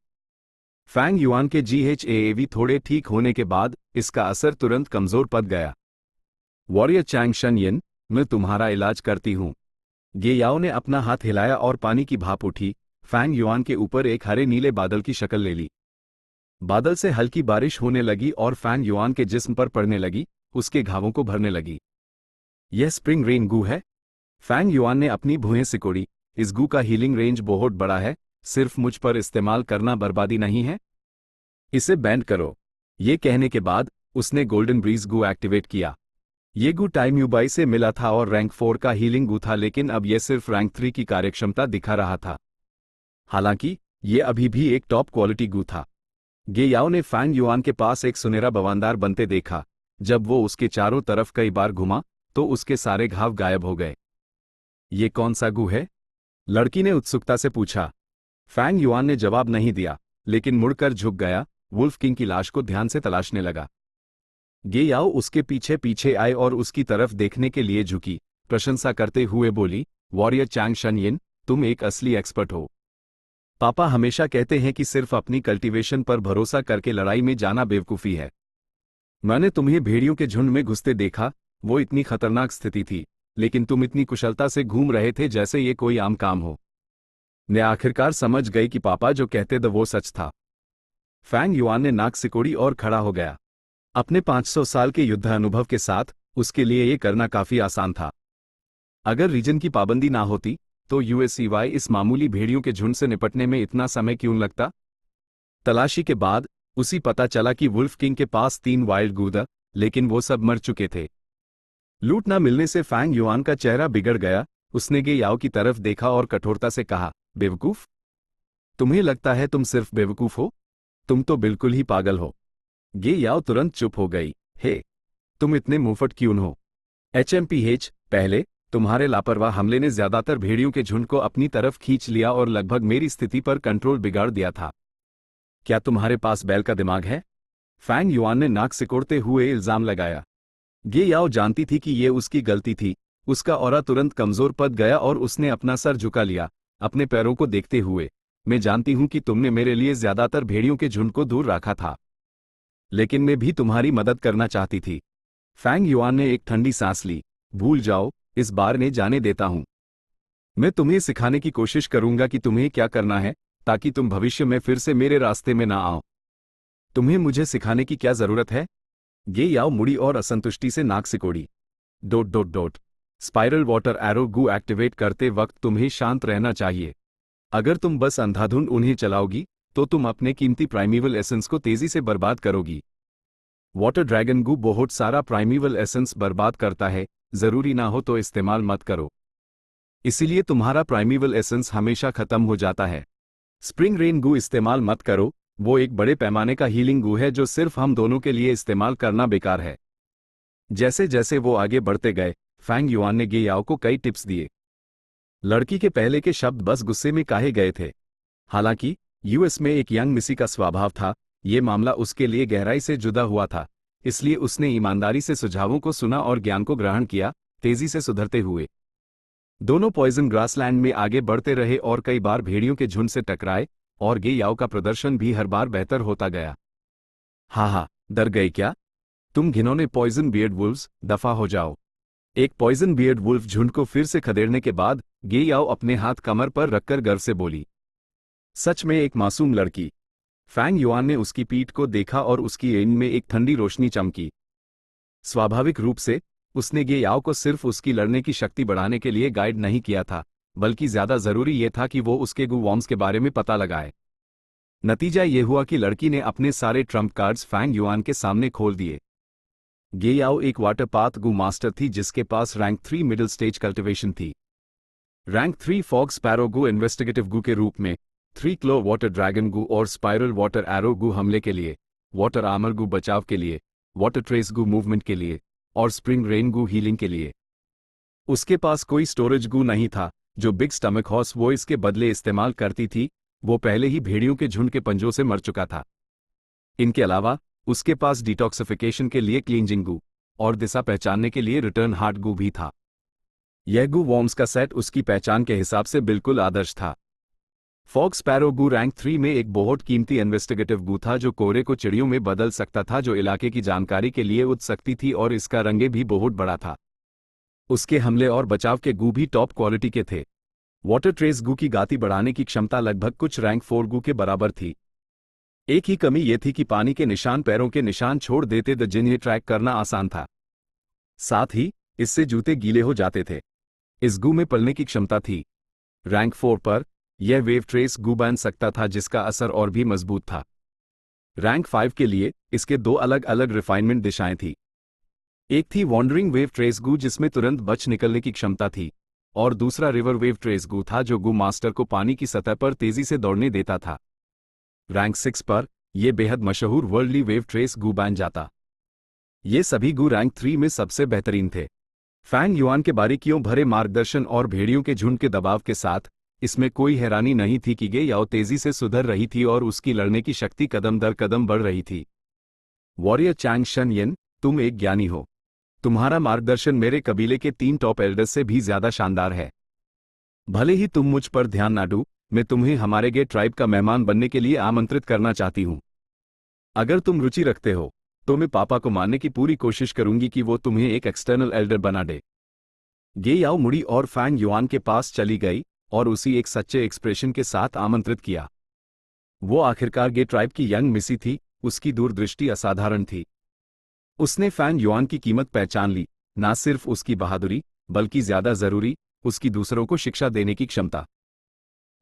फैंग युआन के GHAAV थोड़े ठीक होने के बाद इसका असर तुरंत कमजोर पड़ गया। वॉरियर चैंग शन येन, मैं तुम्हारा इलाज करती हूं। गे याओ ने अपना हाथ हिलाया और पानी की भाप उठी। फैंग युआन के ऊपर एक हरे नीले बादल की शक्ल ले ली। बादल से हल्की बारिश होने लगी और फैंग युआन के जिस्म पर पड़ने लगी, उसके घावों को भरने लगी। यह स्प्रिंग रेन गू है। फैंग युआन ने अपनी भुएं सिकोड़ी। इस गू का हीलिंग रेंज बहुत बड़ा है, सिर्फ मुझ पर इस्तेमाल करना बर्बादी नहीं है। इसे बैंड करो। ये कहने के बाद उसने गोल्डन ब्रीज गू एक्टिवेट किया। ये गू टाइम यूबाई से मिला था और रैंक 4 का हीलिंग गू था, लेकिन अब यह सिर्फ रैंक 3 की कार्यक्षमता दिखा रहा था। हालांकि ये अभी भी एक टॉप क्वालिटी गू था। गे याओ ने फैंग युआन के पास एक सुनहरा बवांदार बनते देखा। जब वो उसके चारों तरफ कई बार घुमा तो उसके सारे घाव गायब हो गए। ये कौन सा गू है? लड़की ने उत्सुकता से पूछा। फैंग युआन ने जवाब नहीं दिया, लेकिन मुड़कर झुक गया, वुल्फ किंग की लाश को ध्यान से तलाशने लगा। गे याओ उसके पीछे पीछे आए और उसकी तरफ देखने के लिए झुकी, प्रशंसा करते हुए बोली, वॉरियर चैंग शनयिन, तुम एक असली एक्सपर्ट हो। पापा हमेशा कहते हैं कि सिर्फ अपनी कल्टीवेशन पर भरोसा करके लड़ाई में जाना बेवकूफ़ी है। मैंने तुम्हें भेड़ियों के झुंड में घुसते देखा, वो इतनी खतरनाक स्थिति थी, लेकिन तुम इतनी कुशलता से घूम रहे थे जैसे ये कोई आम काम हो। मैं आखिरकार समझ गई कि पापा जो कहते थे वो सच था। फैंग युआन ने नाक सिकोड़ी और खड़ा हो गया। अपने 500 साल के युद्ध अनुभव के साथ उसके लिए ये करना काफी आसान था। अगर रीजन की पाबंदी ना होती तो यूएससीवाई इस मामूली भेड़ियों के झुंड से निपटने में इतना समय क्यों लगता? तलाशी के बाद उसी पता चला कि वुल्फ किंग के पास 3 वाइल्ड गूदा, लेकिन वो सब मर चुके थे। लूट ना मिलने से फैंग युआन का चेहरा बिगड़ गया। उसने गे याओ की तरफ देखा और कठोरता से कहा, बेवकूफ? तुम्हें लगता है तुम सिर्फ बेवकूफ हो? तुम तो बिल्कुल ही पागल हो। गे याओ तुरंत चुप हो गई। हे, तुम इतने मुंहफट क्यों हो? HMPH, पहले तुम्हारे लापरवाह हमले ने ज्यादातर भेड़ियों के झुंड को अपनी तरफ खींच लिया और लगभग मेरी स्थिति पर कंट्रोल बिगाड़ दिया था। क्या तुम्हारे पास बैल का दिमाग है? फैंग युआन ने नाक सिकोड़ते हुए इल्जाम लगाया। गे याओ जानती थी कि ये उसकी गलती थी। उसका ऑरा तुरंत कमजोर पड़ गया और उसने अपना सर झुका लिया, अपने पैरों को देखते हुए। मैं जानती हूं कि तुमने मेरे लिए ज्यादातर भेड़ियों के झुंड को दूर रखा था, लेकिन मैं भी तुम्हारी मदद करना चाहती थी। फैंग युआन ने एक ठंडी सांस ली। भूल जाओ, इस बार ने जाने देता हूं। मैं तुम्हें सिखाने की कोशिश करूंगा कि तुम्हें क्या करना है, ताकि तुम भविष्य में फिर से मेरे रास्ते में ना आओ। तुम्हें मुझे सिखाने की क्या जरूरत है? गे याओ मुड़ी और असंतुष्टि से नाक सिकोड़ी। ... स्पाइरल वाटर एरो गू एक्टिवेट करते वक्त तुम्हें शांत रहना चाहिए। अगर तुम बस अंधाधुंध उन्हें चलाओगी तो तुम अपने कीमती प्राइमीवल एसेंस को तेजी से बर्बाद करोगी। वाटर ड्रैगन गू बहुत सारा प्राइमीवल एसेंस बर्बाद करता है, जरूरी ना हो तो इस्तेमाल मत करो। इसीलिए तुम्हारा प्राइमीवल एसेंस हमेशा खत्म हो जाता है। स्प्रिंग रेन गू इस्तेमाल मत करो, वो एक बड़े पैमाने का हीलिंग गू है जो सिर्फ हम दोनों के लिए इस्तेमाल करना बेकार है। जैसे जैसे वो आगे बढ़ते गए, फैंग युआन ने गे याओ को कई टिप्स दिए। लड़की के पहले के शब्द बस गुस्से में कहे गए थे। हालांकि यूएस में एक यंग मिसी का स्वभाव था, ये मामला उसके लिए गहराई से जुदा हुआ था, इसलिए उसने ईमानदारी से सुझावों को सुना और ज्ञान को ग्रहण किया, तेजी से सुधरते हुए। दोनों पॉइजन ग्रासलैंड में आगे बढ़ते रहे और कई बार भेड़ियों के झुंड से टकराए, और गे याओ का प्रदर्शन भी हर बार बेहतर होता गया। हाँ, डर गए क्या तुम घिनौने पॉइजन बियर्ड वुल्व्स? दफा हो जाओ। एक पॉइजन बियर्ड वुल्फ झुंड को फिर से खदेड़ने के बाद गे याओ अपने हाथ कमर पर रखकर गर्व से बोली, सच में एक मासूम लड़की। फैंग युआन ने उसकी पीठ को देखा और उसकी ऐन में एक ठंडी रोशनी चमकी। स्वाभाविक रूप से उसने गे याओ को सिर्फ उसकी लड़ने की शक्ति बढ़ाने के लिए गाइड नहीं किया था, बल्कि ज्यादा जरूरी यह था कि वो उसके गू वॉर्म्स के बारे में पता लगाए। नतीजा ये हुआ कि लड़की ने अपने सारे ट्रम्प कार्ड्स फैंग युआन के सामने खोल दिए। गे याओ एक वाटर पाथ गू मास्टर थी जिसके पास रैंक 3 मिडिल स्टेज कल्टिवेशन थी। रैंक 3 फॉग स्पैरो गू इन्वेस्टिगेटिव गू के रूप में, 3 क्लो वाटर ड्रैगन गू और स्पाइरल वाटर एरो गू हमले के लिए, वाटर आर्मर गू बचाव के लिए, वाटर ट्रेस गू मूवमेंट के लिए, और स्प्रिंग रेन गू हीलिंग के लिए। उसके पास कोई स्टोरेज गू नहीं था जो बिग स्टमक हॉर्स वो इसके बदले इस्तेमाल करती थी, वो पहले ही भेड़ियों के झुंड के पंजों से मर चुका था। इनके अलावा उसके पास डिटॉक्सिफिकेशन के लिए क्लींजिंग गू और दिशा पहचानने के लिए रिटर्न हार्ट गू भी था। यह गू वॉर्म्स का सेट उसकी पहचान के हिसाब से बिल्कुल आदर्श था। फॉग स्पैरो गू रैंक 3 में एक बहुत कीमती इन्वेस्टिगेटिव गू था जो कोहरे को चिड़ियों में बदल सकता था, जो इलाके की जानकारी के लिए उठ सकती थी, और इसका रंगे भी बहुत बड़ा था। उसके हमले और बचाव के गू भी टॉप क्वालिटी के थे। वाटर ट्रेस गू की गति बढ़ाने की क्षमता लगभग कुछ रैंक 4 गू के बराबर थी। एक ही कमी यह थी कि पानी के निशान पैरों के निशान छोड़ देते थे जिन्हें ट्रैक करना आसान था। साथ ही इससे जूते गीले हो जाते थे। इस गू में पलने की क्षमता थी। रैंक 4 पर यह वेव ट्रेस गू बन सकता था जिसका असर और भी मजबूत था। रैंक 5 के लिए इसके दो अलग अलग रिफाइनमेंट दिशाएं थी। एक थी वॉन्डरिंग वेव ट्रेस गू जिसमें तुरंत बच निकलने की क्षमता थी, और दूसरा रिवर वेव ट्रेस गू था जो गू मास्टर को पानी की सतह पर तेजी से दौड़ने देता था। रैंक 6 पर यह बेहद मशहूर वर्ल्डली वेव ट्रेस गू बन जाता। ये सभी गू रैंक 3 में सबसे बेहतरीन थे। फैंग युआन के बारीकियों भरे मार्गदर्शन और भेड़ियों के झुंड के दबाव के साथ इसमें कोई हैरानी नहीं थी कि गे याओ तेजी से सुधर रही थी और उसकी लड़ने की शक्ति कदम दर कदम बढ़ रही थी। वॉरियर चैंग शन यिन, तुम एक ज्ञानी हो। तुम्हारा मार्गदर्शन मेरे कबीले के 3 टॉप एल्डर्स से भी ज्यादा शानदार है। भले ही तुम मुझ पर ध्यान ना दो, मैं तुम्हें हमारे गे ट्राइब का मेहमान बनने के लिए आमंत्रित करना चाहती हूं। अगर तुम रुचि रखते हो तो मैं पापा को मानने की पूरी कोशिश करूंगी कि वो तुम्हें एक एक्सटर्नल एल्डर बना दे। गे याओ मुड़ी और फैंग युआन के पास चली गई और उसी एक सच्चे एक्सप्रेशन के साथ आमंत्रित किया। वो आखिरकार गे ट्राइब की यंग मिसी थी, उसकी दूरदृष्टि असाधारण थी। उसने फैंग युआन की कीमत पहचान ली, ना सिर्फ उसकी बहादुरी बल्कि ज्यादा जरूरी उसकी दूसरों को शिक्षा देने की क्षमता।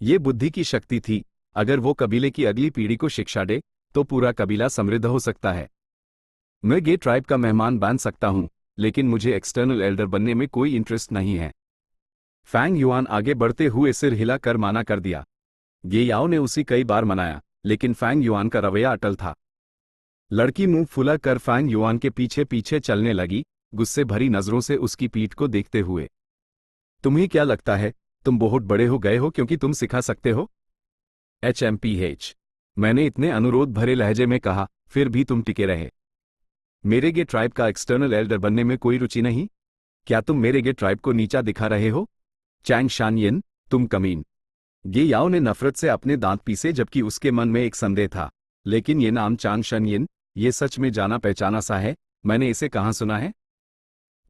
ये बुद्धि की शक्ति थी। अगर वो कबीले की अगली पीढ़ी को शिक्षा दे तो पूरा कबीला समृद्ध हो सकता है। मैं गे ट्राइब का मेहमान बन सकता हूं, लेकिन मुझे एक्सटर्नल एल्डर बनने में कोई इंटरेस्ट नहीं है। फैंग युआन आगे बढ़ते हुए सिर हिला कर माना कर दिया। गे याओ ने उसी कई बार मनाया, लेकिन फैंग युआन का रवैया अटल था। लड़की मुंह फुला कर फैंग युआन के पीछे पीछे चलने लगी, गुस्से भरी नजरों से उसकी पीठ को देखते हुए। तुम्हें क्या लगता है तुम बहुत बड़े हो गए हो क्योंकि तुम सिखा सकते हो? HMPH, मैंने इतने अनुरोध भरे लहजे में कहा, फिर भी तुम टिके रहे। मेरे गे ट्राइब का एक्सटर्नल एल्डर बनने में कोई रुचि नहीं? क्या तुम मेरे गे ट्राइब को नीचा दिखा रहे हो? चैंग शानयिन, तुम कमीन। गे याओ ने नफरत से अपने दांत पीसे जबकि उसके मन में एक संदेह था। लेकिन ये नाम चांग शानयिन, ये सच में जाना पहचाना सा है, मैंने इसे कहाँ सुना है?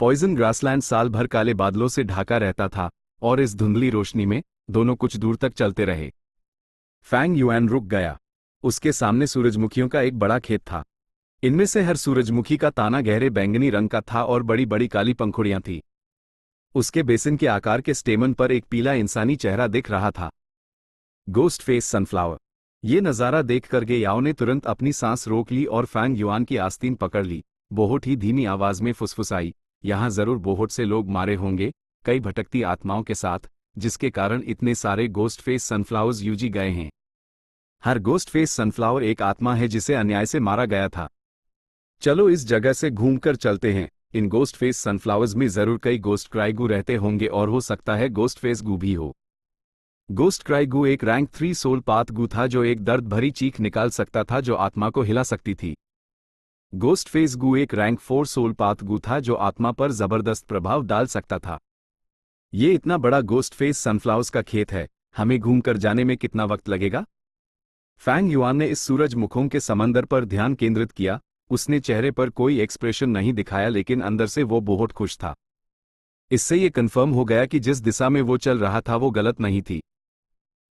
पॉइजन ग्रासलैंड साल भर काले बादलों से ढाका रहता था और इस धुंधली रोशनी में दोनों कुछ दूर तक चलते रहे। फैंग युआन रुक गया। उसके सामने सूरजमुखियों का एक बड़ा खेत था। इनमें से हर सूरजमुखी का ताना गहरे बैंगनी रंग का था और बड़ी बड़ी काली पंखुड़ियां थी। उसके बेसिन के आकार के स्टेमन पर एक पीला इंसानी चेहरा दिख रहा था, गोस्ट फेस सनफ्लावर। ये नज़ारा देखकर गे याओ ने तुरंत अपनी सांस रोक ली और फैंग युआन की आस्तीन पकड़ ली। बहुत ही धीमी आवाज में फुसफुसाई, यहां जरूर बहुत से लोग मारे होंगे, कई भटकती आत्माओं के साथ, जिसके कारण इतने सारे गोस्ट फेस सनफ्लावर्स यूजी गए हैं। हर गोस्ट फेस सनफ्लावर एक आत्मा है जिसे अन्याय से मारा गया था। चलो इस जगह से घूमकर चलते हैं। इन गोस्ट फेस सनफ्लावर्स में जरूर कई गोस्ट क्राइगू रहते होंगे और हो सकता है गोस्ट फेस गू भी हो। गोस्ट क्राइगू एक रैंक 3 सोल पाथ गू था जो एक दर्द भरी चीख निकाल सकता था जो आत्मा को हिला सकती थी। गोस्ट फेस गू एक रैंक 4 सोल पाथ गू था जो आत्मा पर जबरदस्त प्रभाव डाल सकता था। ये इतना बड़ा गोस्ट फेस सनफ्लावर्स का खेत है, हमें घूमकर जाने में कितना वक्त लगेगा? फैंग युआन ने इस सूरजमुखों के समंदर पर ध्यान केंद्रित किया। उसने चेहरे पर कोई एक्सप्रेशन नहीं दिखाया लेकिन अंदर से वो बहुत खुश था। इससे ये कंफर्म हो गया कि जिस दिशा में वो चल रहा था वो गलत नहीं थी।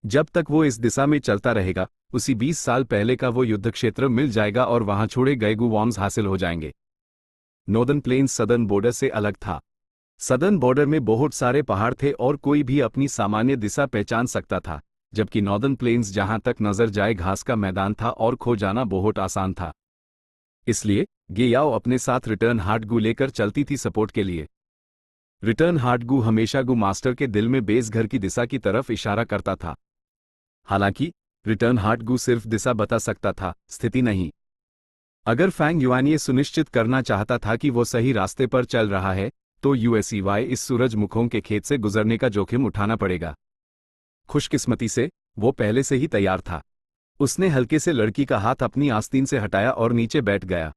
जब तक वो इस दिशा में चलता रहेगा, उसी 20 साल पहले का वो युद्ध क्षेत्र मिल जाएगा और वहां छोड़े गए गू वॉर्म्स हासिल हो जाएंगे। नॉर्दर्न प्लेन्स सदर्न बॉर्डर से अलग था। सदर्न बॉर्डर में बहुत सारे पहाड़ थे और कोई भी अपनी सामान्य दिशा पहचान सकता था, जबकि नॉर्दर्न प्लेन्स जहां तक नजर जाए घास का मैदान था और खो जाना बहुत आसान था। इसलिए गे याओ अपने साथ रिटर्न हार्ट गू लेकर चलती थी सपोर्ट के लिए। रिटर्न हार्ट गू हमेशा गू मास्टर के दिल में बेस घर की दिशा की तरफ इशारा करता था। हालांकि रिटर्न हार्ट गू सिर्फ दिशा बता सकता था, स्थिति नहीं। अगर फैंग युआन ये सुनिश्चित करना चाहता था कि वो सही रास्ते पर चल रहा है, तो यूएसईवाई इस सूरजमुखों के खेत से गुजरने का जोखिम उठाना पड़ेगा। खुशकिस्मती से वो पहले से ही तैयार था। उसने हल्के से लड़की का हाथ अपनी आस्तीन से हटाया और नीचे बैठ गया।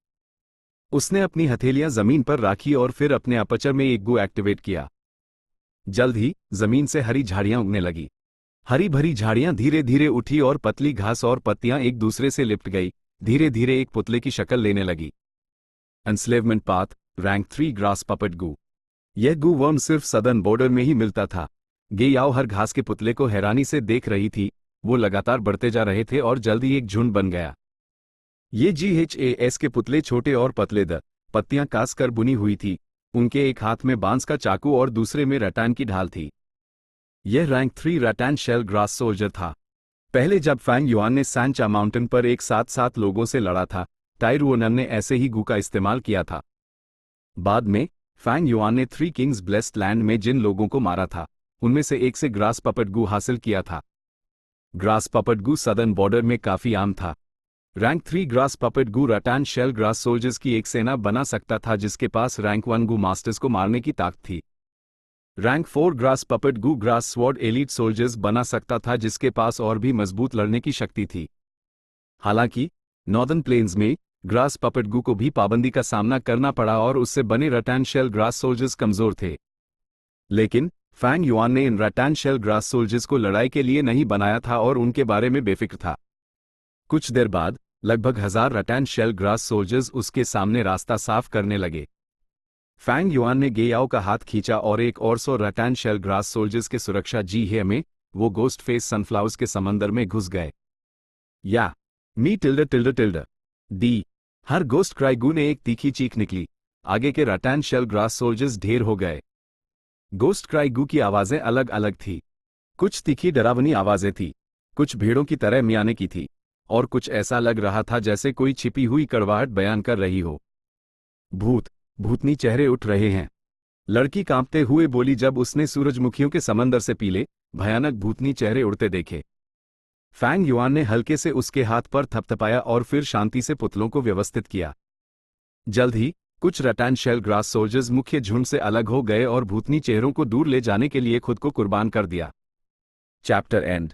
उसने अपनी हथेलियां जमीन पर राखी और फिर अपने अपर्चर में एक गू एक्टिवेट किया। जल्द ही जमीन से हरी झाड़ियां उगने लगी। हरी भरी झाड़ियां धीरे धीरे उठी और पतली घास और पत्तियां एक दूसरे से लिपट गई, धीरे धीरे एक पुतले की शक्ल लेने लगी। Enslavement path, rank 3 grass puppet गू। यह गू वर्म सिर्फ सदर्न बॉर्डर में ही मिलता था। गे याओ हर घास के पुतले को हैरानी से देख रही थी। वो लगातार बढ़ते जा रहे थे और जल्द ही एक झुंड बन गया। ये GHAS के पुतले छोटे और पतले पत्तियां कास कर बुनी हुई थी। उनके एक हाथ में बांस का चाकू और दूसरे में रैटान की ढाल थी। यह रैंक 3 रैटान शेल ग्रास सोल्जर था। पहले जब फैंग युआन ने सैनचा माउंटेन पर एक साथ 7 लोगों से लड़ा था, टाई रुओनन ने ऐसे ही गू का इस्तेमाल किया था। बाद में फैंग युआन ने 3 किंग्स ब्लेस्ड लैंड में जिन लोगों को मारा था, उनमें से एक से ग्रास पपट गू हासिल किया था। ग्रास पपट गू सदर्न बॉर्डर में काफी आम था। रैंक 3 ग्रास पपट गू रैटान शेल ग्रास सोल्जर्स की एक सेना बना सकता था जिसके पास रैंक 1 गू मास्टर्स को मारने की ताकत थी। रैंक 4 ग्रास पपट गू ग्रास स्वॉर्ड एलीट सोल्जर्स बना सकता था जिसके पास और भी मजबूत लड़ने की शक्ति थी। हालांकि नॉर्दर्न प्लेन्स में ग्रास पपट गू को भी पाबंदी का सामना करना पड़ा और उससे बने रैटान शेल ग्रास सोल्जर्स कमजोर थे। लेकिन फैंग युआन ने इन रैटान शेल ग्रास सोल्जर्स को लड़ाई के लिए नहीं बनाया था और उनके बारे में बेफिक्र था। कुछ देर बाद लगभग 1000 रैटान शेल ग्रास सोल्जर्स उसके सामने रास्ता साफ करने लगे। फैंग युआन ने गे याओ का हाथ खींचा और एक और 100 रैटान शेल ग्रास सोल्जर्स के सुरक्षा जी में वो गोस्ट फेस सनफ्लावर्स के समंदर में घुस गए। या मी टिल्डर टिल्डर टिल्डर डी हर गोस्ट क्राई गू ने एक तीखी चीख निकली। आगे के रैटान शेल ग्रास सोल्जर्स ढेर हो गए। गोस्ट क्राई गू की आवाजें अलग अलग थी। कुछ तीखी डरावनी आवाजें थी, कुछ भेड़ों की तरह मियाने की थी, और कुछ ऐसा लग रहा था जैसे कोई छिपी हुई कड़वाहट बयान कर रही हो। भूत भूतनी चेहरे उठ रहे हैं, लड़की कांपते हुए बोली जब उसने सूरजमुखियों के समंदर से पीले भयानक भूतनी चेहरे उड़ते देखे। फैंग युआन ने हल्के से उसके हाथ पर थपथपाया और फिर शांति से पुतलों को व्यवस्थित किया। जल्द ही कुछ रैटान शेल ग्रास सोल्जर्स मुख्य झुंड से अलग हो गए और भूतनी चेहरों को दूर ले जाने के लिए खुद को कुर्बान कर दिया। Chapter and.